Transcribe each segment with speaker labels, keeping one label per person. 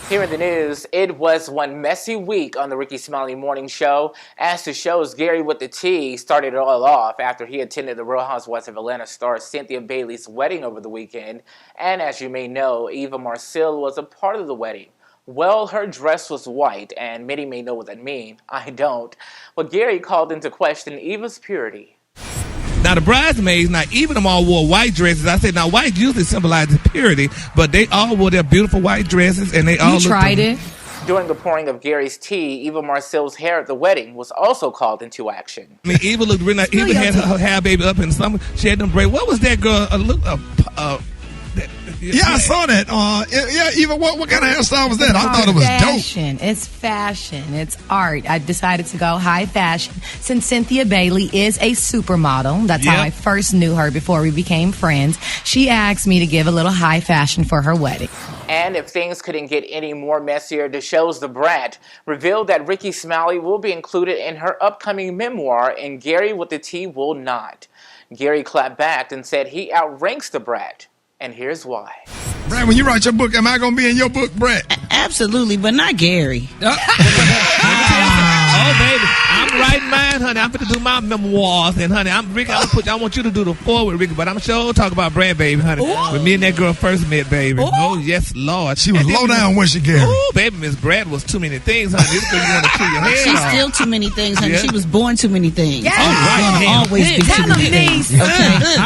Speaker 1: Here in the news, it was one messy week on the Rickey Smiley Morning Show, as the show's Gary with the T started it all off after he attended the Real Housewives of Atlanta star Cynthia Bailey's wedding over the weekend. And as you may know, Eva Marcille was a part of the wedding. Well, her dress was white, and many may know what that means. I don't. But Gary called into question Eva's purity.
Speaker 2: Now, the bridesmaids, now even them all wore white dresses. I said, now white usually symbolizes purity, but they all wore their beautiful white dresses, and they all
Speaker 3: tried it.
Speaker 1: During the pouring of Gary's tea, Eva Marcille's hair at the wedding was also called into action.
Speaker 2: I mean, Eva looked really nice. Eva had her hair baby up in summer. She had them braids. What was that girl?
Speaker 4: Yeah, I saw that. Eva, what kind of hairstyle was that? I thought it was
Speaker 3: fashion. Dope. It's fashion. It's art. I decided to go high fashion since Cynthia Bailey is a supermodel. That's how I first knew her before we became friends. She asked me to give a little high fashion for her wedding.
Speaker 1: And if things couldn't get any more messier, the show's The Brat revealed that Rickey Smiley will be included in her upcoming memoir, and Gary with the T will not. Gary clapped back and said he outranks The Brat. And here's why.
Speaker 4: Brad, when you write your book, am I going to be in your book, Brad?
Speaker 5: Absolutely, but not Gary.
Speaker 2: Oh, baby, I'm writing mine, honey. I'm going to do my memoirs. And, honey, Ricky, I want you to do the forward, Ricky, but I'm sure talk about Brad, baby, honey.
Speaker 5: Ooh.
Speaker 2: When me and that girl first met, baby. Ooh. Oh, yes, Lord.
Speaker 4: She was low down when she Gary.
Speaker 2: Oh, baby, Miss Brad was too many things, honey. This girl, you want to kill your head
Speaker 5: She's
Speaker 2: off.
Speaker 5: still too many things, honey.
Speaker 2: Yeah.
Speaker 5: She was born too many things.
Speaker 3: Yes.
Speaker 2: All right,
Speaker 5: She's gonna always be too many things. Okay.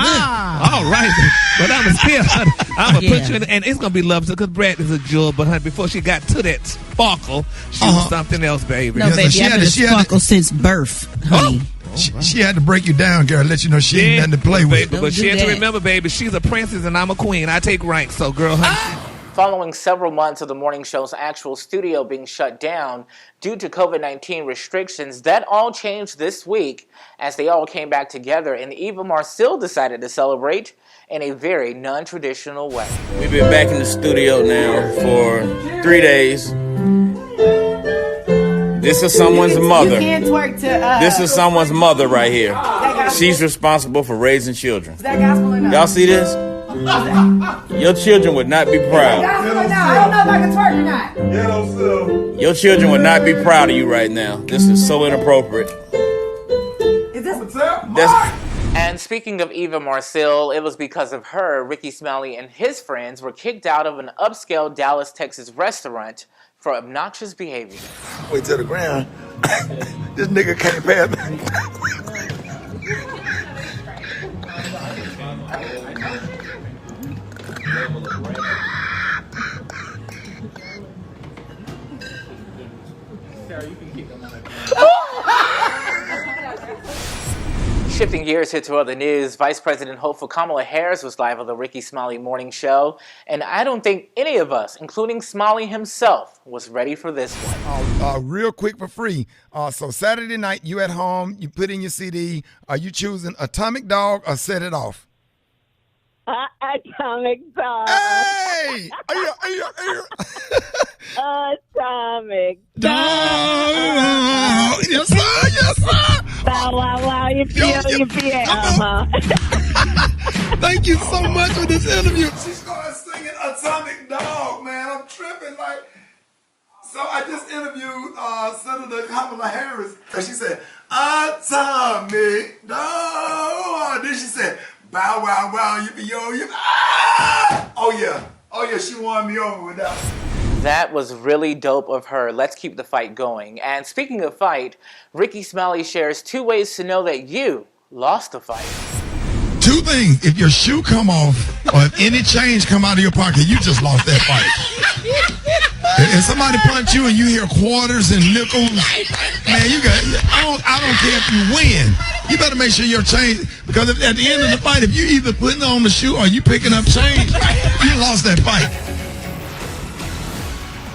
Speaker 2: All right. But I'm still, honey, I'm going to put you in, and it's going to be lovely because Brad is a jewel, but, honey, before she got to that sparkle, she was something else, baby.
Speaker 5: No,
Speaker 4: Yes,
Speaker 5: baby,
Speaker 4: she
Speaker 5: I've
Speaker 4: had
Speaker 5: been
Speaker 4: to-
Speaker 5: sparkle since birth, honey.
Speaker 4: She had to break you down, Gary, let you know she ain't nothing to play with.
Speaker 2: Baby, but she had to remember, baby, she's a princess and I'm a queen. I take rank, so girl, honey.
Speaker 1: Following several months of the morning show's actual studio being shut down due to COVID-19 restrictions, that all changed this week as they all came back together, and Eva Marcille decided to celebrate in a very non-traditional way.
Speaker 6: We've been back in the studio now for 3 days. This is someone's mother. This is someone's mother right here. She's responsible for raising children. Y'all see this? Your children would not be proud.
Speaker 7: I don't know if I can twerk or not.
Speaker 6: Your children would not be proud of you right now. This is so inappropriate.
Speaker 7: Is this
Speaker 1: And speaking of Eva Marcille, it was because of her, Rickey Smiley and his friends were kicked out of an upscale Dallas, Texas restaurant for obnoxious behavior.
Speaker 4: Wait till the ground. This nigga can't pass.
Speaker 1: Shifting gears here to other news, Vice President hopeful Kamala Harris was live on the Rickey Smiley Morning Show, and I don't think any of us, including Smiley himself, was ready for this one.
Speaker 4: Real quick for free. So Saturday night, you at home, you put in your CD. Are you choosing Atomic Dog or Set It Off?
Speaker 8: Atomic Dog.
Speaker 4: Hey!
Speaker 8: Atomic
Speaker 4: Dog! Yes, sir! Yes, sir!
Speaker 8: Wow, wow, wow. You feel.
Speaker 4: Thank you so much for this interview. She started singing Atomic Dog, man. I'm tripping like. So I just interviewed Senator Kamala Harris, and she said, Atomic Dog. Then she said, bow, wow, wow, yippee-yo, ah! Oh, yeah, she won me over with that one.
Speaker 1: That was really dope of her. Let's keep the fight going. And speaking of fight, Rickey Smiley shares 2 ways to know that you lost the fight.
Speaker 4: 2 things. If your shoe come off or if any change come out of your pocket, you just lost that fight. If somebody punch you and you hear quarters and nickels, man, I don't care if you win. You better make sure your change, because at the end of the fight, if you either putting on the shoe or you picking up change, you lost that fight.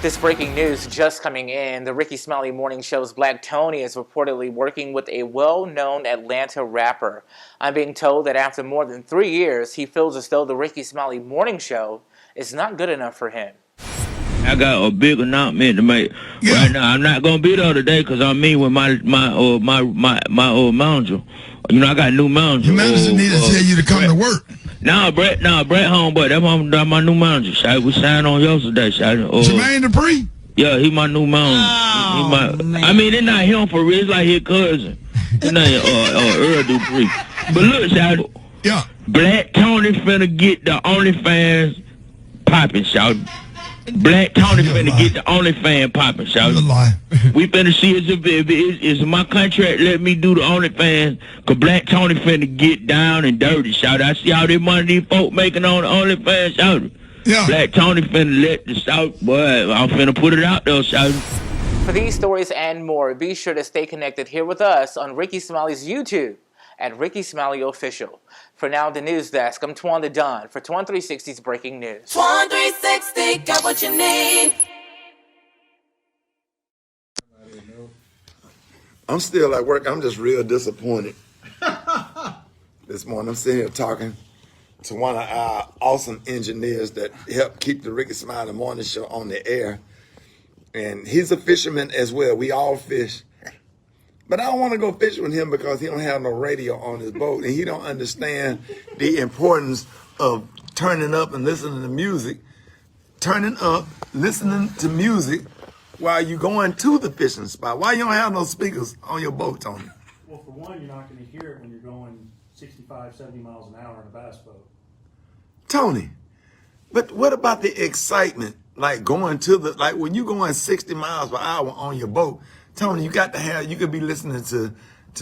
Speaker 1: This breaking news just coming in. The Rickey Smiley Morning Show's Black Tony is reportedly working with a well-known Atlanta rapper. I'm being told that after more than 3 years, he feels as though the Rickey Smiley Morning Show is not good enough for him.
Speaker 9: I got a big announcement to make right now. I'm not gonna be there today because I'm meeting with my old manager. You know, I got a new manager.
Speaker 4: Your manager need to tell you to come to work.
Speaker 9: Brett homeboy. That's my new manager. Shot. We signed on yesterday. Shot.
Speaker 4: Jermaine Dupree?
Speaker 9: Yeah, he my new manager.
Speaker 5: Man.
Speaker 9: I mean, it's not him for real. It's like his cousin. His name Earl Dupree. But look, Shot.
Speaker 4: Yeah.
Speaker 9: Black Tony finna get the OnlyFans popping, Shot. Black Tony finna get the OnlyFans popping, Shot. We finna see is my contract let me do the OnlyFans, cause Black Tony finna get down and dirty, Shout. I see all this money these folk making on the OnlyFans, Shout.
Speaker 4: Yeah.
Speaker 9: Black Tony finna let the Shout, boy, I'm finna put it out there, Shout.
Speaker 1: For these stories and more, be sure to stay connected here with us on Rickey Smiley's YouTube at Rickey Smiley Official. For now, the news desk, I'm Twan the Don for Twan 360's Breaking News.
Speaker 10: Twan 360, got what you need.
Speaker 4: I'm still at work. I'm just real disappointed. This morning, I'm sitting here talking to one of our awesome engineers that help keep the Rickey Smiley Morning Show on the air. And he's a fisherman as well. We all fish. But I don't want to go fishing with him because he don't have no radio on his boat. And he don't understand the importance of turning up and listening to music. Turning up, listening to music while you going to the fishing spot. Why you don't have no speakers on your boat, Tony?
Speaker 11: Well, for one, you're not going to hear it when you're going 65, 70 miles an hour in a bass boat.
Speaker 4: Tony, but what about the excitement? Like going to the, like when you going 60 miles per hour on your boat, Tony, you could be listening to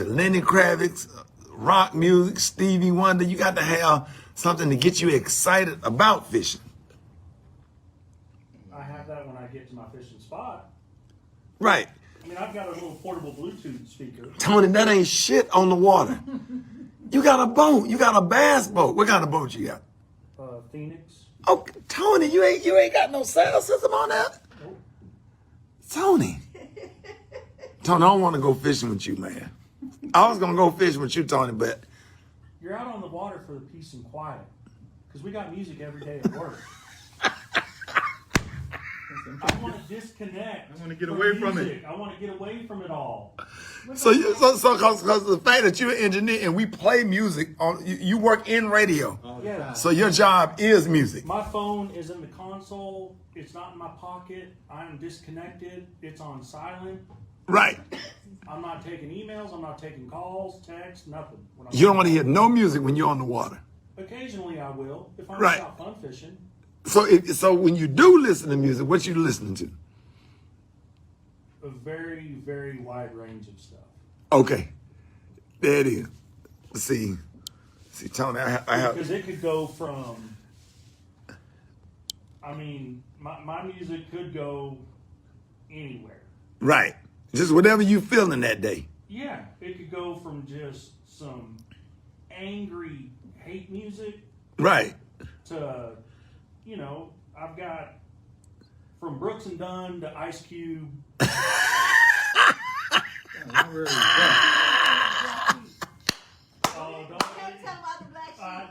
Speaker 4: Lenny Kravitz, rock music, Stevie Wonder. You got to have something to get you excited about fishing.
Speaker 11: I have that when I get to my fishing spot.
Speaker 4: Right.
Speaker 11: I mean, I've got a little portable Bluetooth speaker.
Speaker 4: Tony, that ain't shit on the water. You got a boat. You got a bass boat. What kind of boat you got?
Speaker 11: Phoenix.
Speaker 4: Oh, Tony, you ain't got no sound system on that?
Speaker 11: Nope.
Speaker 4: Tony, I don't want to go fishing with you, man. I was going to go fishing with you, Tony, but...
Speaker 11: You're out on the water for the peace and quiet. Because we got music every day at work. I want to disconnect.
Speaker 12: I want to get away from it.
Speaker 11: I want to get away from it all.
Speaker 4: So because the fact that you're an engineer and we play music, you work in radio.
Speaker 11: Yeah.
Speaker 4: So your job is music.
Speaker 11: My phone is in the console. It's not in my pocket. I'm disconnected. It's on silent.
Speaker 4: Right.
Speaker 11: I'm not taking emails. I'm not taking calls, texts, nothing.
Speaker 4: You don't want to hear no music when you're on the water.
Speaker 11: Occasionally I will, if I'm
Speaker 4: Right.
Speaker 11: out fun fishing.
Speaker 4: So when you do listen to music, what you listening to?
Speaker 11: A very, very wide range of stuff.
Speaker 4: Okay. There it is. See, Tony, I have...
Speaker 11: Because it could go from, I mean, my music could go anywhere.
Speaker 4: Right. Just whatever you feeling that day.
Speaker 11: Yeah, it could go from just some angry hate music.
Speaker 4: Right.
Speaker 11: To, you know, I've got from Brooks and Dunn to Ice Cube.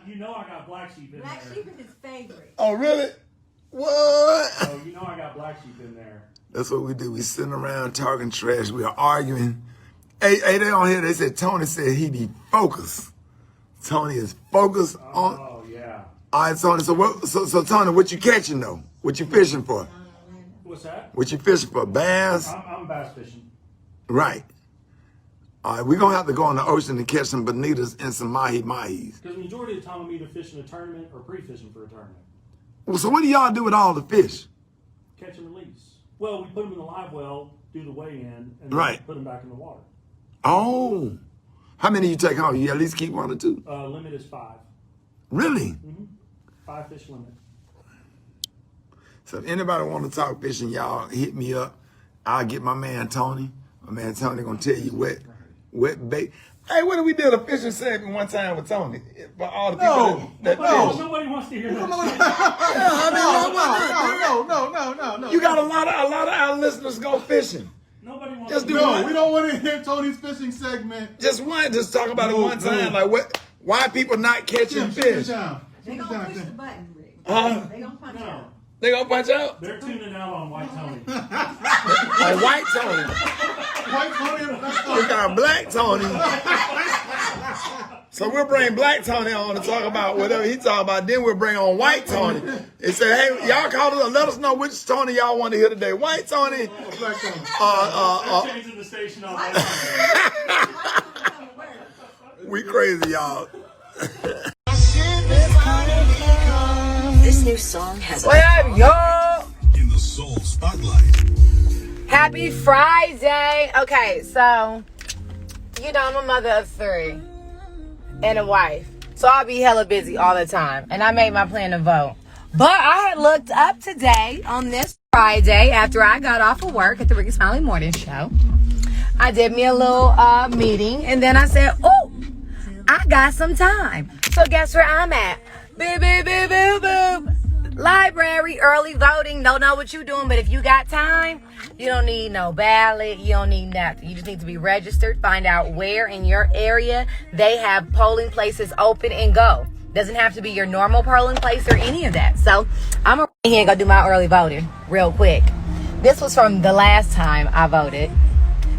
Speaker 11: You know I got Black Sheep in there.
Speaker 7: Black Sheep is his favorite.
Speaker 4: Oh, really? What?
Speaker 11: Oh, you know I got Black Sheep in there.
Speaker 4: That's what we do. We sitting around talking trash. We are arguing. Hey, they on here, they said Tony said he be focused. Tony is focused on...
Speaker 11: Oh, yeah.
Speaker 4: All right, Tony. So Tony, what you catching, though? What you fishing for?
Speaker 11: What's that?
Speaker 4: What you fishing for? Bass?
Speaker 11: I'm bass fishing.
Speaker 4: Right. All right, we're going to have to go in the ocean and catch some bonitas and some mahi-mahis.
Speaker 11: Because the majority of the time I'm either fishing a tournament or pre-fishing for a tournament.
Speaker 4: Well, so what do y'all do with all the fish?
Speaker 11: Catch and release. Well, we put them in the live well, do the weigh-in, and
Speaker 4: Right.
Speaker 11: then put them back in the water.
Speaker 4: Oh. How many you take home? You at least keep 1 or 2?
Speaker 11: Limit is 5.
Speaker 4: Really?
Speaker 11: Mm-hmm. 5 fish limit.
Speaker 4: So if anybody want to talk fishing, y'all hit me up. I'll get my man Tony. My man Tony gonna tell you wet bait. Hey, what did we do? A fishing segment one time with Tony for all the people that fish.
Speaker 11: Nobody wants to hear that.
Speaker 4: No. You got a lot of our listeners go fishing.
Speaker 11: Nobody wants
Speaker 4: Just
Speaker 11: to
Speaker 4: do
Speaker 11: hear
Speaker 4: one.
Speaker 12: We don't want to hear Tony's fishing segment.
Speaker 4: Just talk about it one time. Like why people not catching fish?
Speaker 7: They gonna push the button, Rick. They gonna punch out.
Speaker 4: They gonna punch out?
Speaker 11: They're tuning out on White Tony.
Speaker 4: On White Tony.
Speaker 12: White Tony and Black Tony.
Speaker 4: We got Black Tony. So we'll bring Black Tony on to talk about whatever he talk about. Then we'll bring on White Tony and say, hey, y'all call us. Let us know which Tony y'all want to hear today. White Tony.
Speaker 11: Black Tony. Changing the station on
Speaker 4: We crazy, y'all.
Speaker 13: This new song has
Speaker 3: What up, y'all?
Speaker 14: In the Soul Spotlight.
Speaker 3: Happy Friday. Okay, so, you know, I'm a mother of 3 and a wife. So I'll be hella busy all the time. And I made my plan to vote. But I had looked up today on this Friday after I got off of work at the Rickey Smiley Morning Show. I did me a little meeting. And then I said, oh, I got some time. So guess where I'm at? Boop, boop, boop, boop, boop. Library, early voting. Don't know what you're doing, but if you got time, you don't need no ballot. You don't need nothing. You just need to be registered. Find out where in your area they have polling places open and go. Doesn't have to be your normal polling place or any of that. So I'm going to here and go do my early voting real quick. This was from the last time I voted,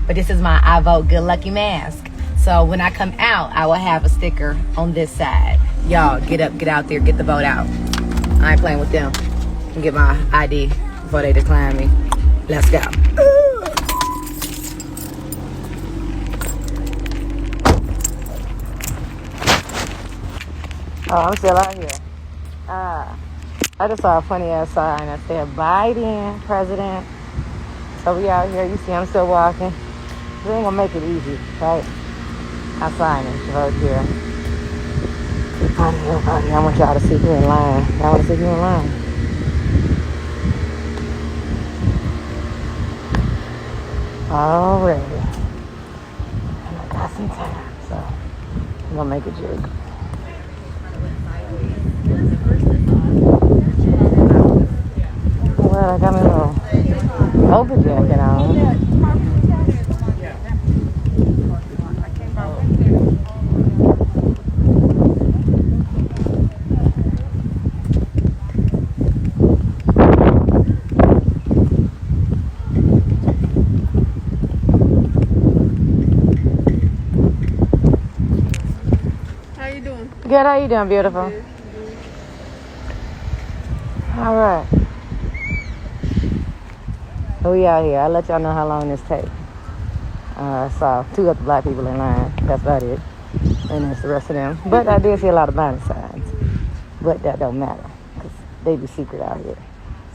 Speaker 3: but this is my I Vote Good Lucky mask. So when I come out, I will have a sticker on this side. Y'all, get up, get out there, get the vote out. I ain't playing with them. Get my ID before they decline me. Let's go. Oh, I'm still out here. I just saw a funny ass sign that said Biden, president. So we out here. You see I'm still walking. We ain't gonna make it easy, right? I sign it. Vote here. Vote here, vote here. I want y'all to see you in line. Y'all want to see you in line? Already. And I got some time, so I'm gonna make a jig. Well, I got my little over jacket on. Good, how you doing, beautiful? Good. All right. So we out here. I'll let y'all know how long this takes. I saw 2 other black people in line. That's about it. And that's the rest of them. But I did see a lot of buying signs. But that don't matter. Because they be secret out here.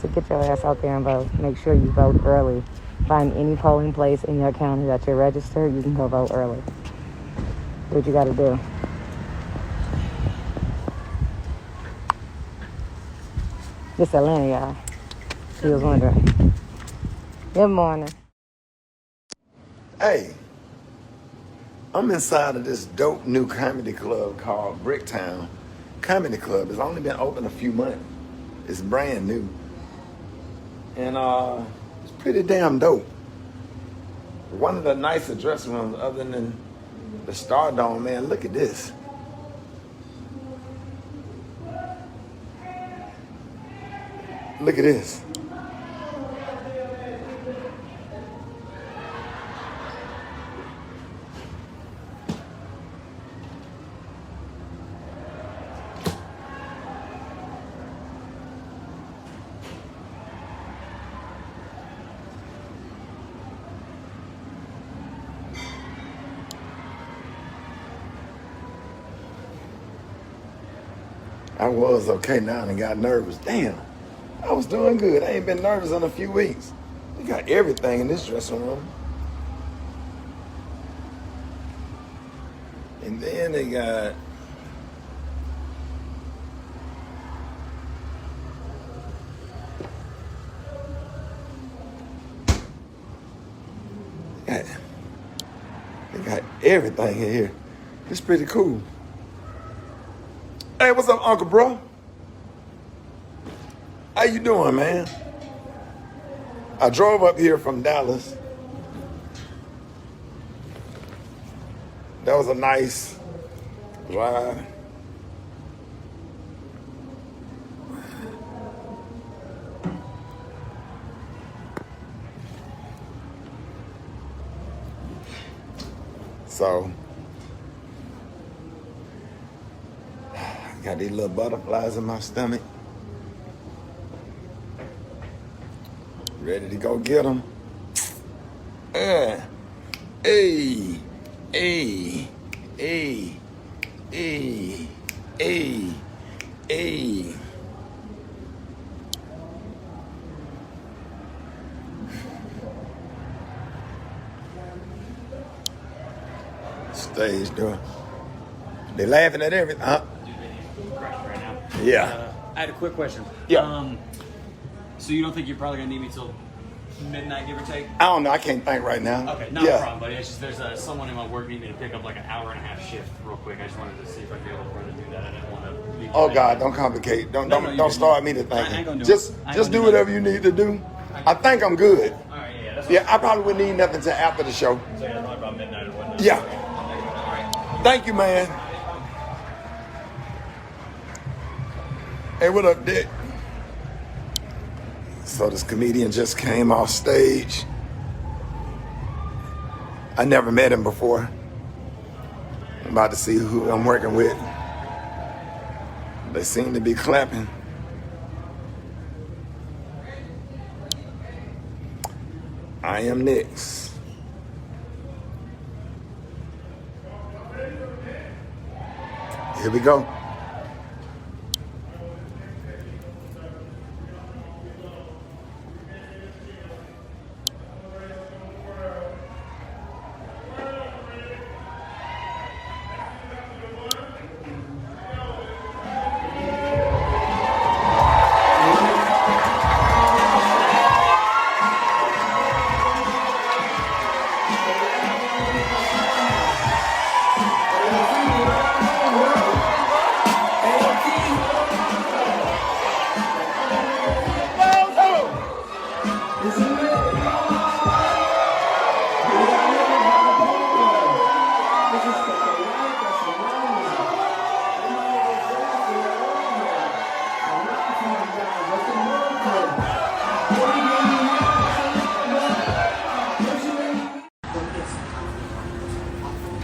Speaker 3: So get your ass out there and vote. Make sure you vote early. Find any polling place in your county that you're registered. You can go vote early. Do what you got to do. This Atlanta, y'all. She was wondering. Good morning.
Speaker 4: Hey, I'm inside of this dope new comedy club called Bricktown Comedy Club. It's only been open a few months. It's brand new. And it's pretty damn dope. One of the nicer dressing rooms other than the Stardome, man, look at this. Look at this. I was okay now and got nervous. Damn. I was doing good. I ain't been nervous in a few weeks. They got everything in this dressing room. And then they got everything in here. It's pretty cool. Hey, what's up, Uncle Bro? How you doing, man? I drove up here from Dallas. That was a nice ride. So, Got these little butterflies in my stomach. Ready to go get them. Hey, hey, hey, hey, hey, hey. Stage door. They laughing at everything, huh?
Speaker 15: Right now.
Speaker 4: Yeah.
Speaker 15: I had a quick question.
Speaker 4: Yeah.
Speaker 15: So you don't think you're probably gonna need me till midnight, give or take?
Speaker 4: I don't know. I can't think right now.
Speaker 15: Okay, not a problem, buddy. It's just there's someone in my work need me to pick up like an hour and a half shift real quick. I just wanted to see if I'd be able to do that. I didn't want to leave.
Speaker 4: Oh God, don't complicate. Don't start me to
Speaker 15: I ain't
Speaker 4: thinking.
Speaker 15: gonna do
Speaker 4: Just
Speaker 15: it.
Speaker 4: do whatever you need to do. I think I'm good.
Speaker 15: All right, yeah. That's
Speaker 4: Yeah, I probably wouldn't need nothing until after the show.
Speaker 15: So yeah, probably about midnight or whatnot.
Speaker 4: Yeah. Thank you, man. Hey, what up, Dick? So this comedian just came off stage. I never met him before. I'm about to see who I'm working with. They seem to be clapping. I am next. Here we go.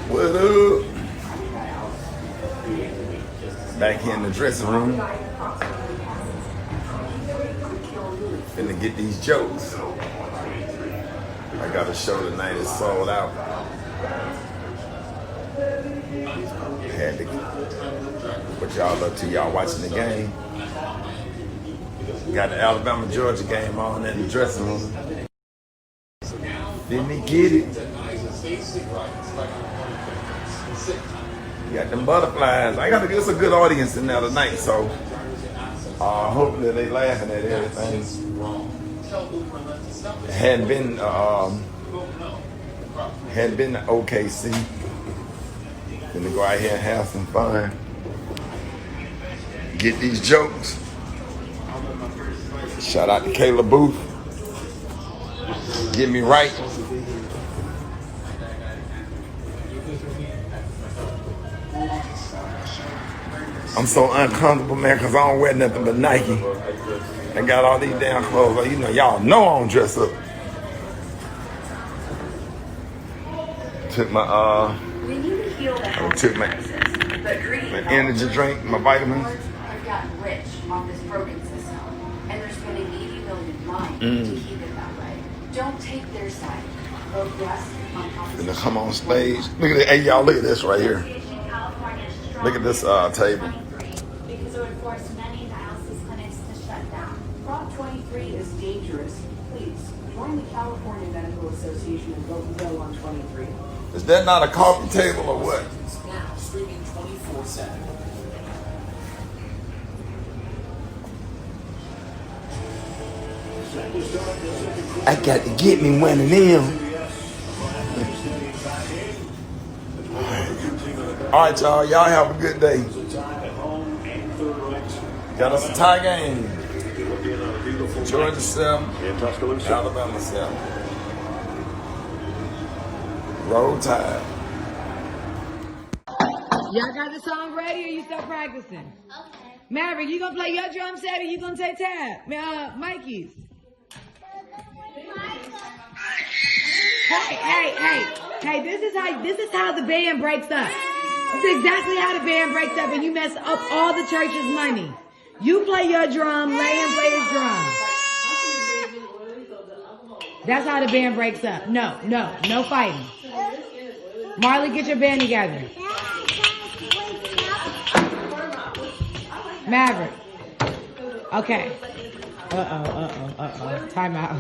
Speaker 4: What up? Back here in the dressing room. Finna get these jokes. I got a show tonight, it's sold out. Had to put y'all up to y'all watching the game. Got the Alabama-Georgia game on in the dressing room. Didn't he get it? Got them butterflies. It's a good audience in there tonight, so hopefully they laughing at everything. Hadn't been to OKC. Gonna go out here and have some fun. Get these jokes. Shout out to Kayla Booth. Get me right. I'm so uncomfortable, man, because I don't wear nothing but Nike. I got all these damn clothes. You know, y'all know I don't dress up. Took my energy drink, my vitamins.
Speaker 16: I've gotten rich off this broken system, and they're spending $80 million lying to keep it that way. Don't take their side. Vote yes on compensation.
Speaker 4: Gonna come on stage. Look at it. Hey, y'all, look at this right here. Look at this table.
Speaker 16: Because it would force many dialysis clinics to shut down. Prop 23 is dangerous. Please join the California Medical Association and vote no on 23.
Speaker 4: Is that not a coffee table or what?
Speaker 10: Now streaming 24/7.
Speaker 4: I got to get me one of them. All right, y'all. Y'all have a good day. Got us a tie game. Georgia 7, Alabama 7. Roll Tide.
Speaker 17: Y'all got the song ready or you still practicing? Okay. Maverick, you gonna play your drum set or you gonna take tab? Mikey's. Hey, this is how the band breaks up. That's exactly how the band breaks up, and you mess up all the church's money. You play your drum, Layton play his drum. That's how the band breaks up. No fighting. Marley, get your band together. Maverick. Okay. Time out.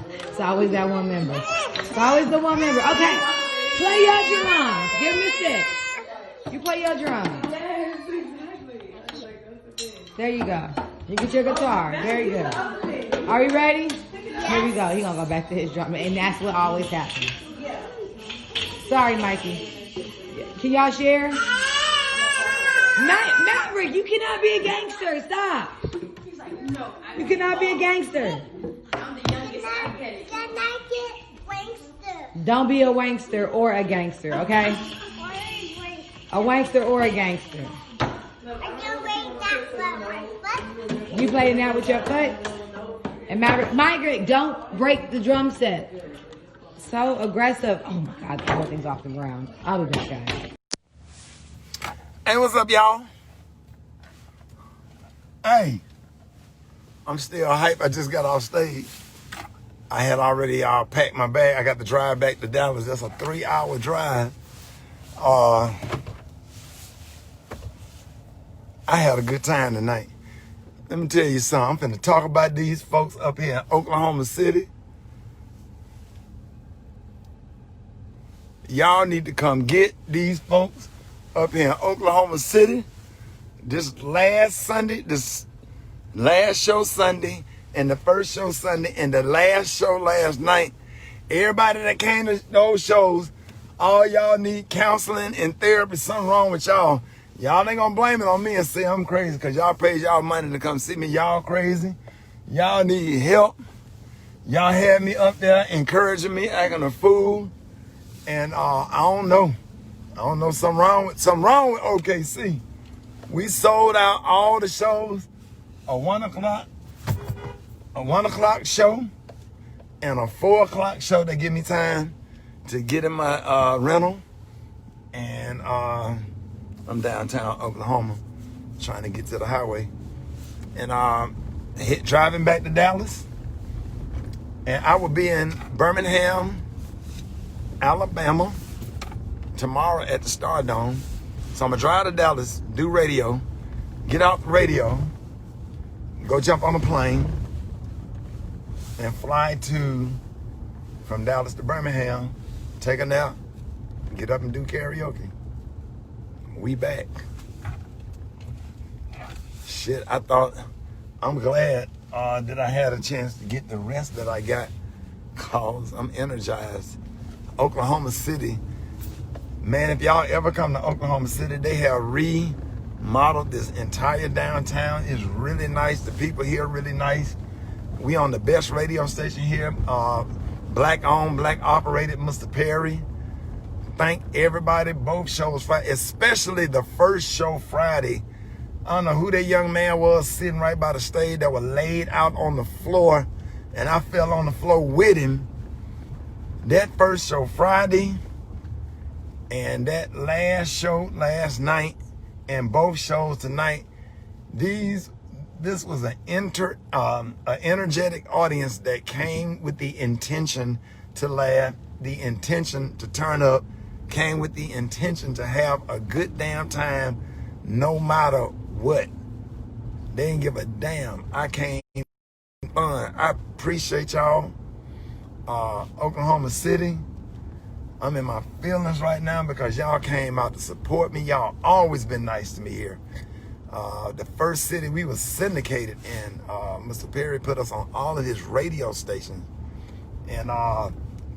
Speaker 17: It's always that one member. It's always the one member. Okay. Play your drums. Give me 6. You play your drums. There you go. You get your guitar. Very good. Are we ready? Here we go. He's going to go back to his drum. And that's what always happens. Sorry, Mikey. Can y'all share? Maverick, you cannot be a gangster. Stop. You cannot be a gangster. Don't be a wankster or a gangster, okay? A wankster or a gangster. You playing now with your foot? And Maverick, don't break the drum set. So aggressive. Oh my God, the whole thing's off the ground. I'll be back, guys.
Speaker 4: Hey, what's up, y'all? Hey, I'm still hype. I just got off stage. I had already packed my bag. I got to drive back to Dallas. That's a 3-hour drive. I had a good time tonight. Let me tell you something. I'm finna talk about these folks up here in Oklahoma City. Y'all need to come get these folks up here in Oklahoma City. This last show Sunday, and the first show Sunday, and the last show last night. Everybody that came to those shows, all y'all need counseling and therapy. Something wrong with y'all. Y'all ain't gonna blame it on me and say I'm crazy because y'all paid y'all money to come see me. Y'all crazy. Y'all need help. Y'all had me up there encouraging me, acting a fool. And I don't know. Something wrong with OKC. We sold out all the shows. A 1 o'clock show and a 4 o'clock show. They give me time to get in my rental. And I'm downtown Oklahoma trying to get to the highway. And driving back to Dallas. And I will be in Birmingham, Alabama tomorrow at the Stardome. So I'm gonna drive to Dallas, do radio, get out the radio, go jump on a plane, and fly from Dallas to Birmingham, take a nap, get up and do karaoke. We back. Shit, I'm glad that I had a chance to get the rest that I got, cause I'm energized. Oklahoma City, man, if y'all ever come to Oklahoma City, they have remodeled this entire downtown. It's really nice. The people here are really nice. We on the best radio station here, black owned, black operated, Mr. Perry. Thank everybody, both shows Friday, especially the first show Friday. I don't know who that young man was sitting right by the stage that was laid out on the floor, and I fell on the floor with him. That first show Friday and that last show last night and both shows tonight, this was an energetic audience that came with the intention to laugh, the intention to turn up, came with the intention to have a good damn time no matter what. They didn't give a damn. I came fun. I appreciate y'all. Oklahoma City, I'm in my feelings right now because y'all came out to support me. Y'all always been nice to me here. The first city we was syndicated in, Mr. Perry put us on all of his radio stations. And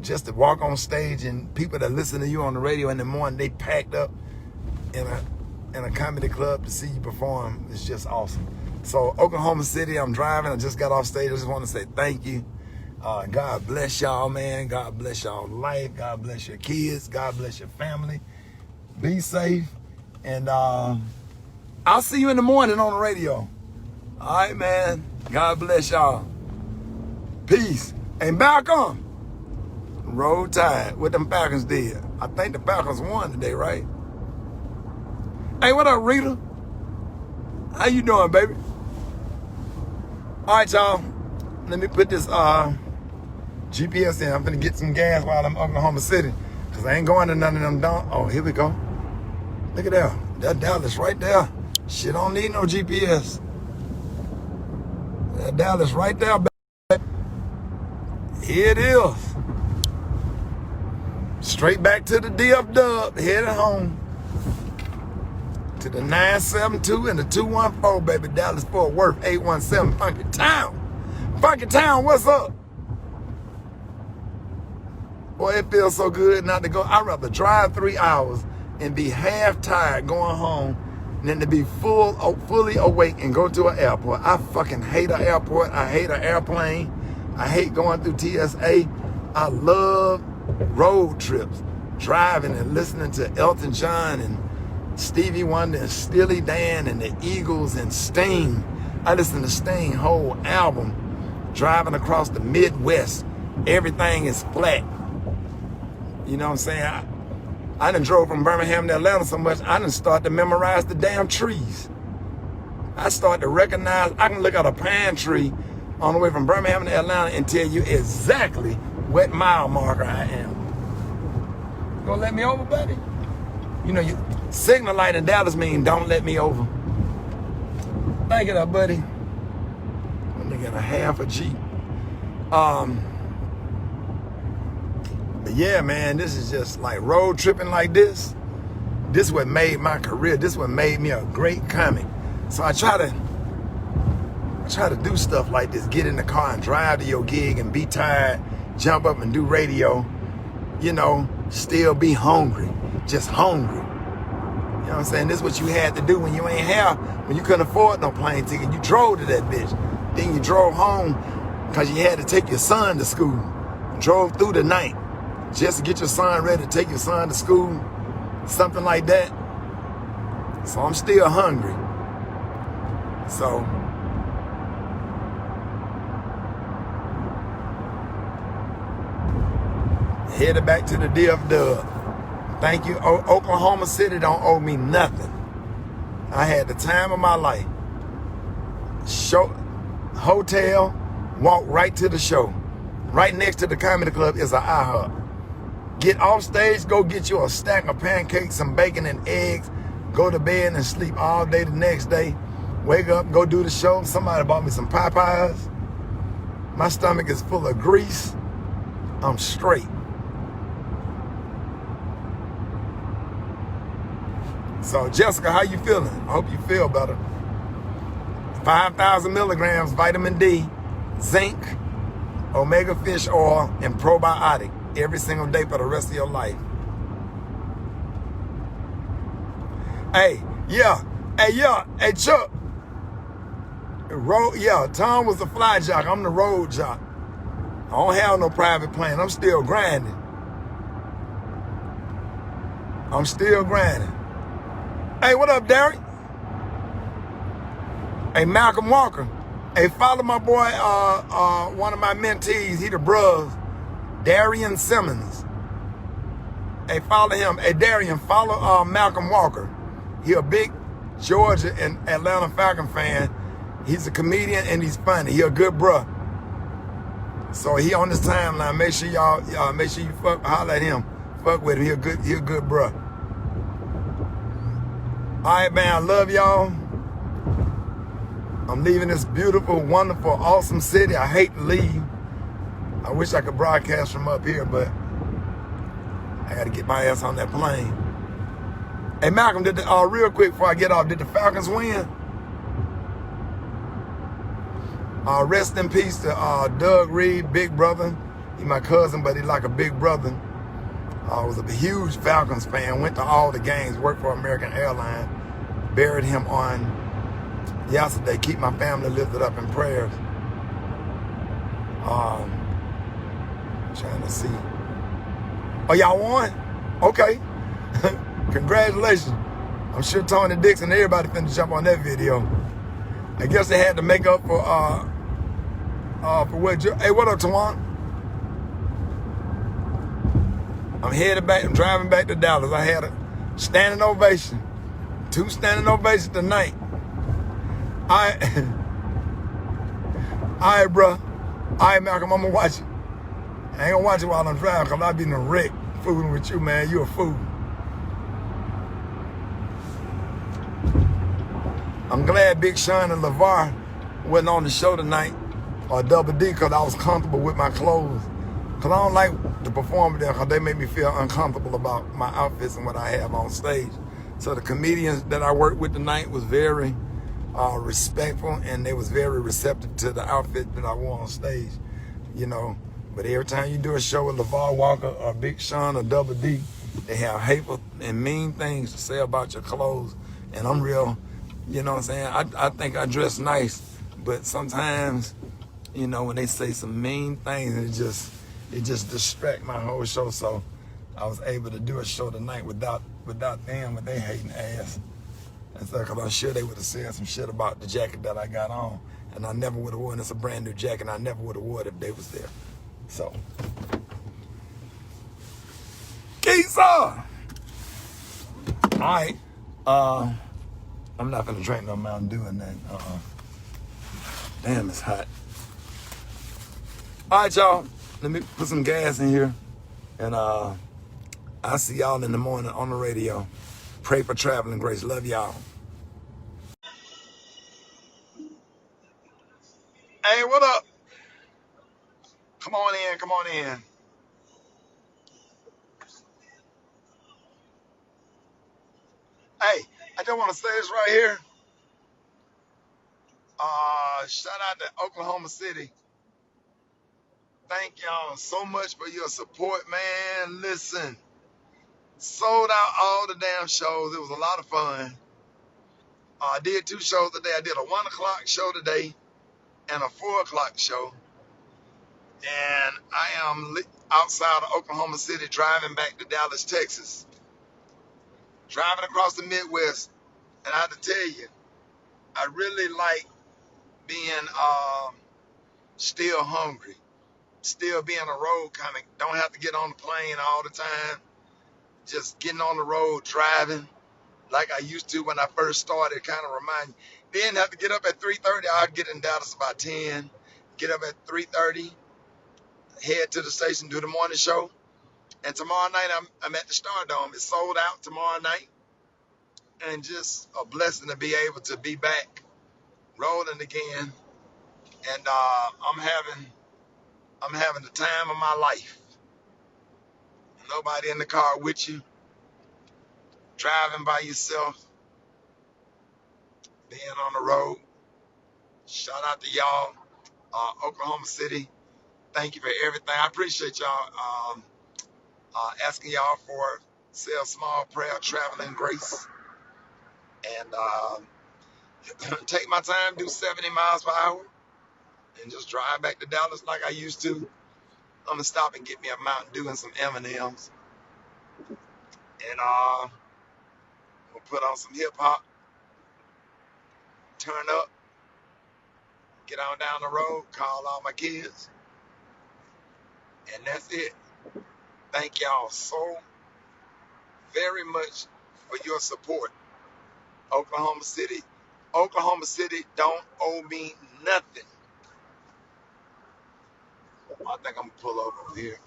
Speaker 4: just to walk on stage and people that listen to you on the radio in the morning, they packed up in a comedy club to see you perform. It's just awesome. So Oklahoma City, I'm driving. I just got off stage. I just want to say thank you. God bless y'all, man. God bless y'all life. God bless your kids. God bless your family. Be safe. And I'll see you in the morning on the radio. All right, man. God bless y'all. Peace. And Malcolm, roll tide. What them Falcons did. I think the Falcons won today, right? Hey, what up, Rita? How you doing, baby? All right, y'all. Let me put this GPS in. I'm finna get some gas while I'm in Oklahoma City. Because I ain't going to none of them down. Oh, here we go. Look at that. That Dallas right there. Shit, don't need no GPS. That Dallas right there, baby. Here it is. Straight back to the DF Dub. Headed home. To the 972 and the 214, baby. Dallas Fort Worth, 817. Funky Town. Funky Town, what's up? Boy, it feels so good not to go. I'd rather drive 3 hours and be half tired going home than to be fully awake and go to an airport. I fucking hate an airport. I hate an airplane. I hate going through TSA. I love road trips. Driving and listening to Elton John and Stevie Wonder and Steely Dan and the Eagles and Sting. I listen to Sting whole album. Driving across the Midwest. Everything is flat. You know what I'm saying? I done drove from Birmingham to Atlanta so much, I done start to memorize the damn trees. I start to recognize, I can look at a pine tree on the way from Birmingham to Atlanta and tell you exactly what mile marker I am. You gonna let me over, buddy? You know, signal light in Dallas mean don't let me over. Thank you, buddy. I'm looking at a half a G. But yeah, man, this is just like road tripping like this. This is what made my career. This is what made me a great comic. So I try to do stuff like this. Get in the car and drive to your gig and be tired. Jump up and do radio. You know, still be hungry. Just hungry. You know what I'm saying? This is what you had to do when you when you couldn't afford no plane ticket. You drove to that bitch. Then you drove home because you had to take your son to school. Drove through the night just to get your son ready to take your son to school. Something like that. So I'm still hungry. So headed back to the DF Dub. Thank you. Oklahoma City don't owe me nothing. I had the time of my life. Hotel, walk right to the show. Right next to the comedy club is an IHOP. Get off stage, go get you a stack of pancakes, some bacon and eggs. Go to bed and sleep all day the next day. Wake up, go do the show. Somebody bought me some Popeyes. My stomach is full of grease. I'm straight. So Jessica, how you feeling? I hope you feel better. 5,000 milligrams vitamin D, zinc, omega fish oil, and probiotic every single day for the rest of your life. Hey, Chuck. Tom was the fly jock. I'm the road jock. I don't have no private plane. I'm still grinding. Hey, what up, Derek? Hey, Malcolm Walker. Hey, follow my boy, one of my mentees. He the bros, Darian Simmons. Hey, follow him. Hey, Darian, follow Malcolm Walker. He a big Georgia and Atlanta Falcon fan. He's a comedian and he's funny. He a good bruh. So he on this timeline. Make sure y'all holler at him. Fuck with him. He a good bruh. All right, man. I love y'all. I'm leaving this beautiful, wonderful, awesome city. I hate to leave. I wish I could broadcast from up here, but I got to get my ass on that plane. Hey, Malcolm, real quick before I get off, did the Falcons win? Rest in peace to Doug Reed, big brother. He my cousin, but he like a big brother. Was a huge Falcons fan, went to all the games, worked for American Airlines. Buried him on yesterday. Keep my family lifted up in prayers. Trying to see. Oh, y'all won? Okay. Congratulations. I'm sure Tony Dixon, everybody finna jump on that video. I guess they had to make up for what? Hey, what up, Tawan? I'm headed back. I'm driving back to Dallas. I had a standing ovation. 2 standing ovations tonight. All right, bro. All right, Malcolm, I'm gonna watch it. I ain't gonna watch it while I'm driving, because I be in a wreck fooling with you, man. You a fool. I'm glad Big Sean and LeVar wasn't on the show tonight, or Double D, because I was comfortable with my clothes. Because I don't like to perform with them, because they make me feel uncomfortable about my outfits and what I have on stage. So the comedians that I worked with tonight was very respectful, and they was very receptive to the outfit that I wore on stage, you know. But every time you do a show with LeVar Walker or Big Sean or Double D, they have hateful and mean things to say about your clothes. And I'm real, you know what I'm saying? I think I dress nice, but sometimes, you know, when they say some mean things, it just distract my whole show. So I was able to do a show tonight without them with their hating ass. And so, because I'm sure they would have said some shit about the jacket that I got on, and I never would have worn. It's a brand new jacket. I never would have worn it if they was there. So, Keisa! All right. I'm not gonna drink no Mountain Dew in that. Damn, it's hot. All right, y'all. Let me put some gas in here, and I'll see y'all in the morning on the radio. Pray for traveling grace. Love y'all. Hey, what up? Come on in, come on in. Hey, I just want to say this right here. Shout out to Oklahoma City. Thank y'all so much for your support, man. Listen, sold out all the damn shows. It was a lot of fun. I did 2 shows today. I did a 1 o'clock show today and a 4 o'clock show. And I am outside of Oklahoma City driving back to Dallas, Texas. Driving across the Midwest. And I have to tell you, I really like being still hungry. Still being a road comic. Don't have to get on the plane all the time. Just getting on the road, driving like I used to when I first started. Kind of remind me. Didn't have to get up at 3:30. I'd get in Dallas about 10. Get up at 3:30. Head to the station, do the morning show. And tomorrow night, I'm at the Stardome. It's sold out tomorrow night. And just a blessing to be able to be back rolling again. And I'm having the time of my life. Nobody in the car with you. Driving by yourself. Being on the road. Shout out to y'all. Oklahoma City. Thank you for everything. I appreciate y'all asking y'all for say a small prayer, traveling grace. And take my time, do 70 miles per hour. And just drive back to Dallas like I used to. I'm gonna stop and get me a Mountain Dew and some M&Ms. And I'm gonna put on some hip hop, turn up, get on down the road, call all my kids, and that's it. Thank y'all so very much for your support. Oklahoma City don't owe me nothing. I think I'm gonna pull over here.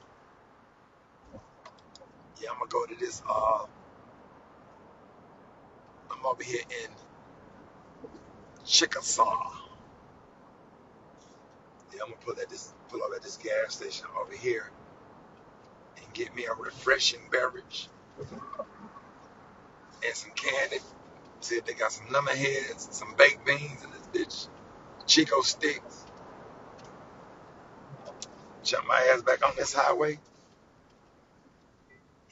Speaker 4: Yeah, I'm gonna go to this. I'm over here in Chickasaw. Yeah, I'm gonna pull up at this gas station over here and get me a refreshing beverage and some candy. See if they got some lemon heads, some baked beans in this bitch, Chico sticks. Jump my ass back on this highway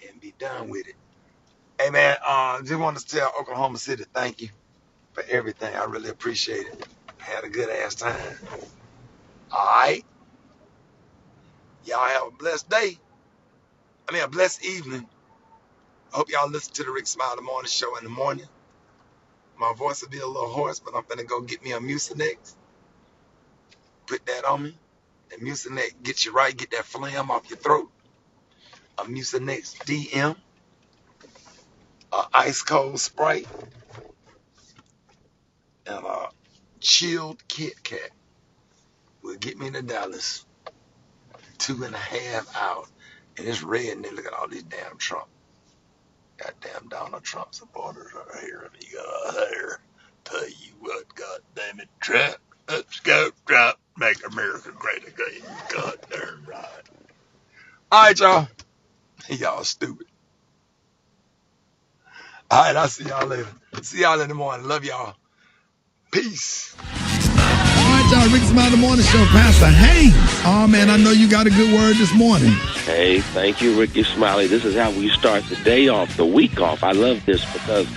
Speaker 4: and be done with it. Hey man, just wanted to tell Oklahoma City thank you for everything. I really appreciate it. Had a good ass time. All right. Y'all have a blessed day. A blessed evening. I hope y'all listen to the Rickey Smiley morning show in the morning. My voice will be a little hoarse, but I'm finna go get me a Mucinex. Put that on me. And Mucinex get you right, get that phlegm off your throat. A Mucinex DM. an ice cold Sprite, and a chilled Kit Kat will get me to Dallas 2.5 hours. And it's red, and then look at all these damn Trump. Goddamn Donald Trump supporters are here. And you got here. Tell you what, goddamn it, Trump. Let's go, Trump. Make America great again. Goddamn right. All right, y'all. Y'all stupid. All right, I'll see y'all later. See y'all in the morning. Love y'all. Peace.
Speaker 18: All right, y'all. Rickey Smiley Morning Show. Pastor Haynes. Oh, man, I know you got a good word this morning.
Speaker 19: Hey, thank you, Rickey Smiley. This is how we start the day off, the week off. I love this because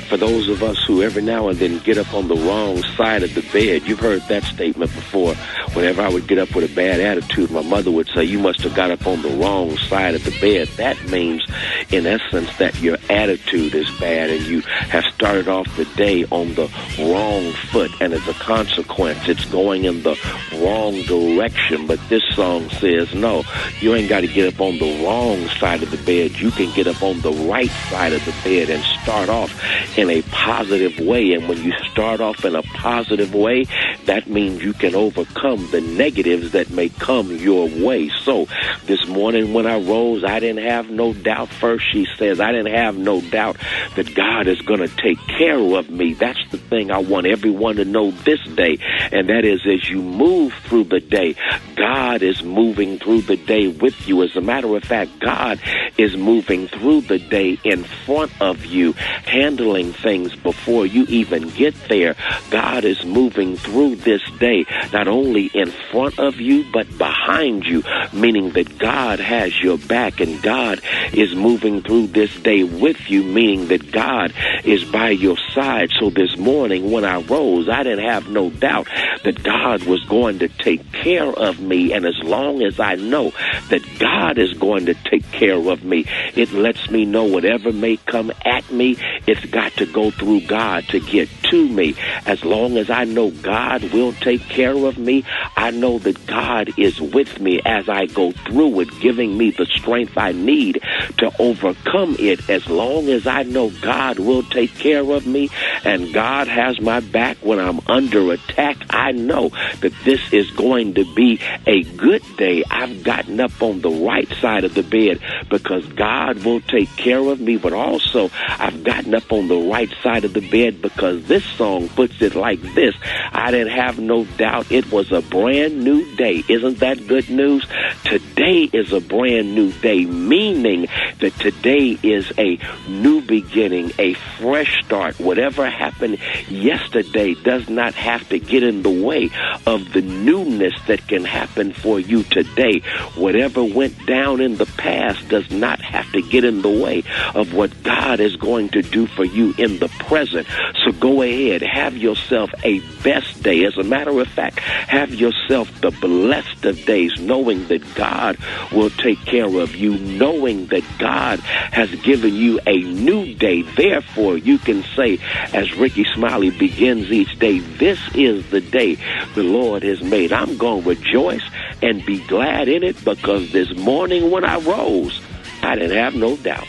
Speaker 19: for those of us who every now and then get up on the wrong side of the bed, you've heard that statement before. Whenever I would get up with a bad attitude, my mother would say, you must have got up on the wrong side of the bed. That means, in essence, that your attitude is bad and you have started off the day on the wrong foot, and as a consequence, it's going in the wrong direction. But this song says, no, you ain't got to get up on the wrong side of the bed. You can get up on the right side of the bed and start off in a positive way. And when you start off in a positive way, that means you can overcome the negatives that may come your way. So this morning when I rose, I didn't have no doubt. First, she says, I didn't have no doubt that God is going to take care of me. That's the thing I want everyone to know this day. And that is, as you move through the day, God is moving through the day with you. As a matter of fact, God is moving through the day in front of you, handling things before you even get there. God is moving through this day, not only in front of you, but behind you, meaning that God has your back, and God is moving through this day with you, meaning that God is by your side. So this morning when I rose, I didn't have no doubt that God was going to take care of me. And as long as I know that God is going to take care of me, it lets me know whatever may come at me, it's got to go through God to get to me. As long as I know God will take care of me, I know that God is with me as I go through it, giving me the strength I need to overcome it. As long as I know God will take care of me and God has my back when I'm under attack, I know that this is going to be a good day. I've gotten up on the right side of the bed because God will take care of me, but also I've gotten up on the right side of the bed because this song puts it like this: I didn't have no doubt it was a brand new day. Isn't that good news? Today is a brand new day, meaning that today is a new beginning, a fresh start. Whatever happened yesterday does not have to get in the way of the newness that can happen for you today. Whatever went down in the past does not have to get in the way of what God is going to do for you in the present. So go ahead, have yourself a best day. As a matter of fact, have yourself the blessed of days, knowing that God will take care of you, knowing that God has given you a new day. Therefore, you can say, as Rickey Smiley begins each day, this is the day the Lord has made. I'm going to rejoice and be glad in it, because this morning when I rose, I didn't have no doubt.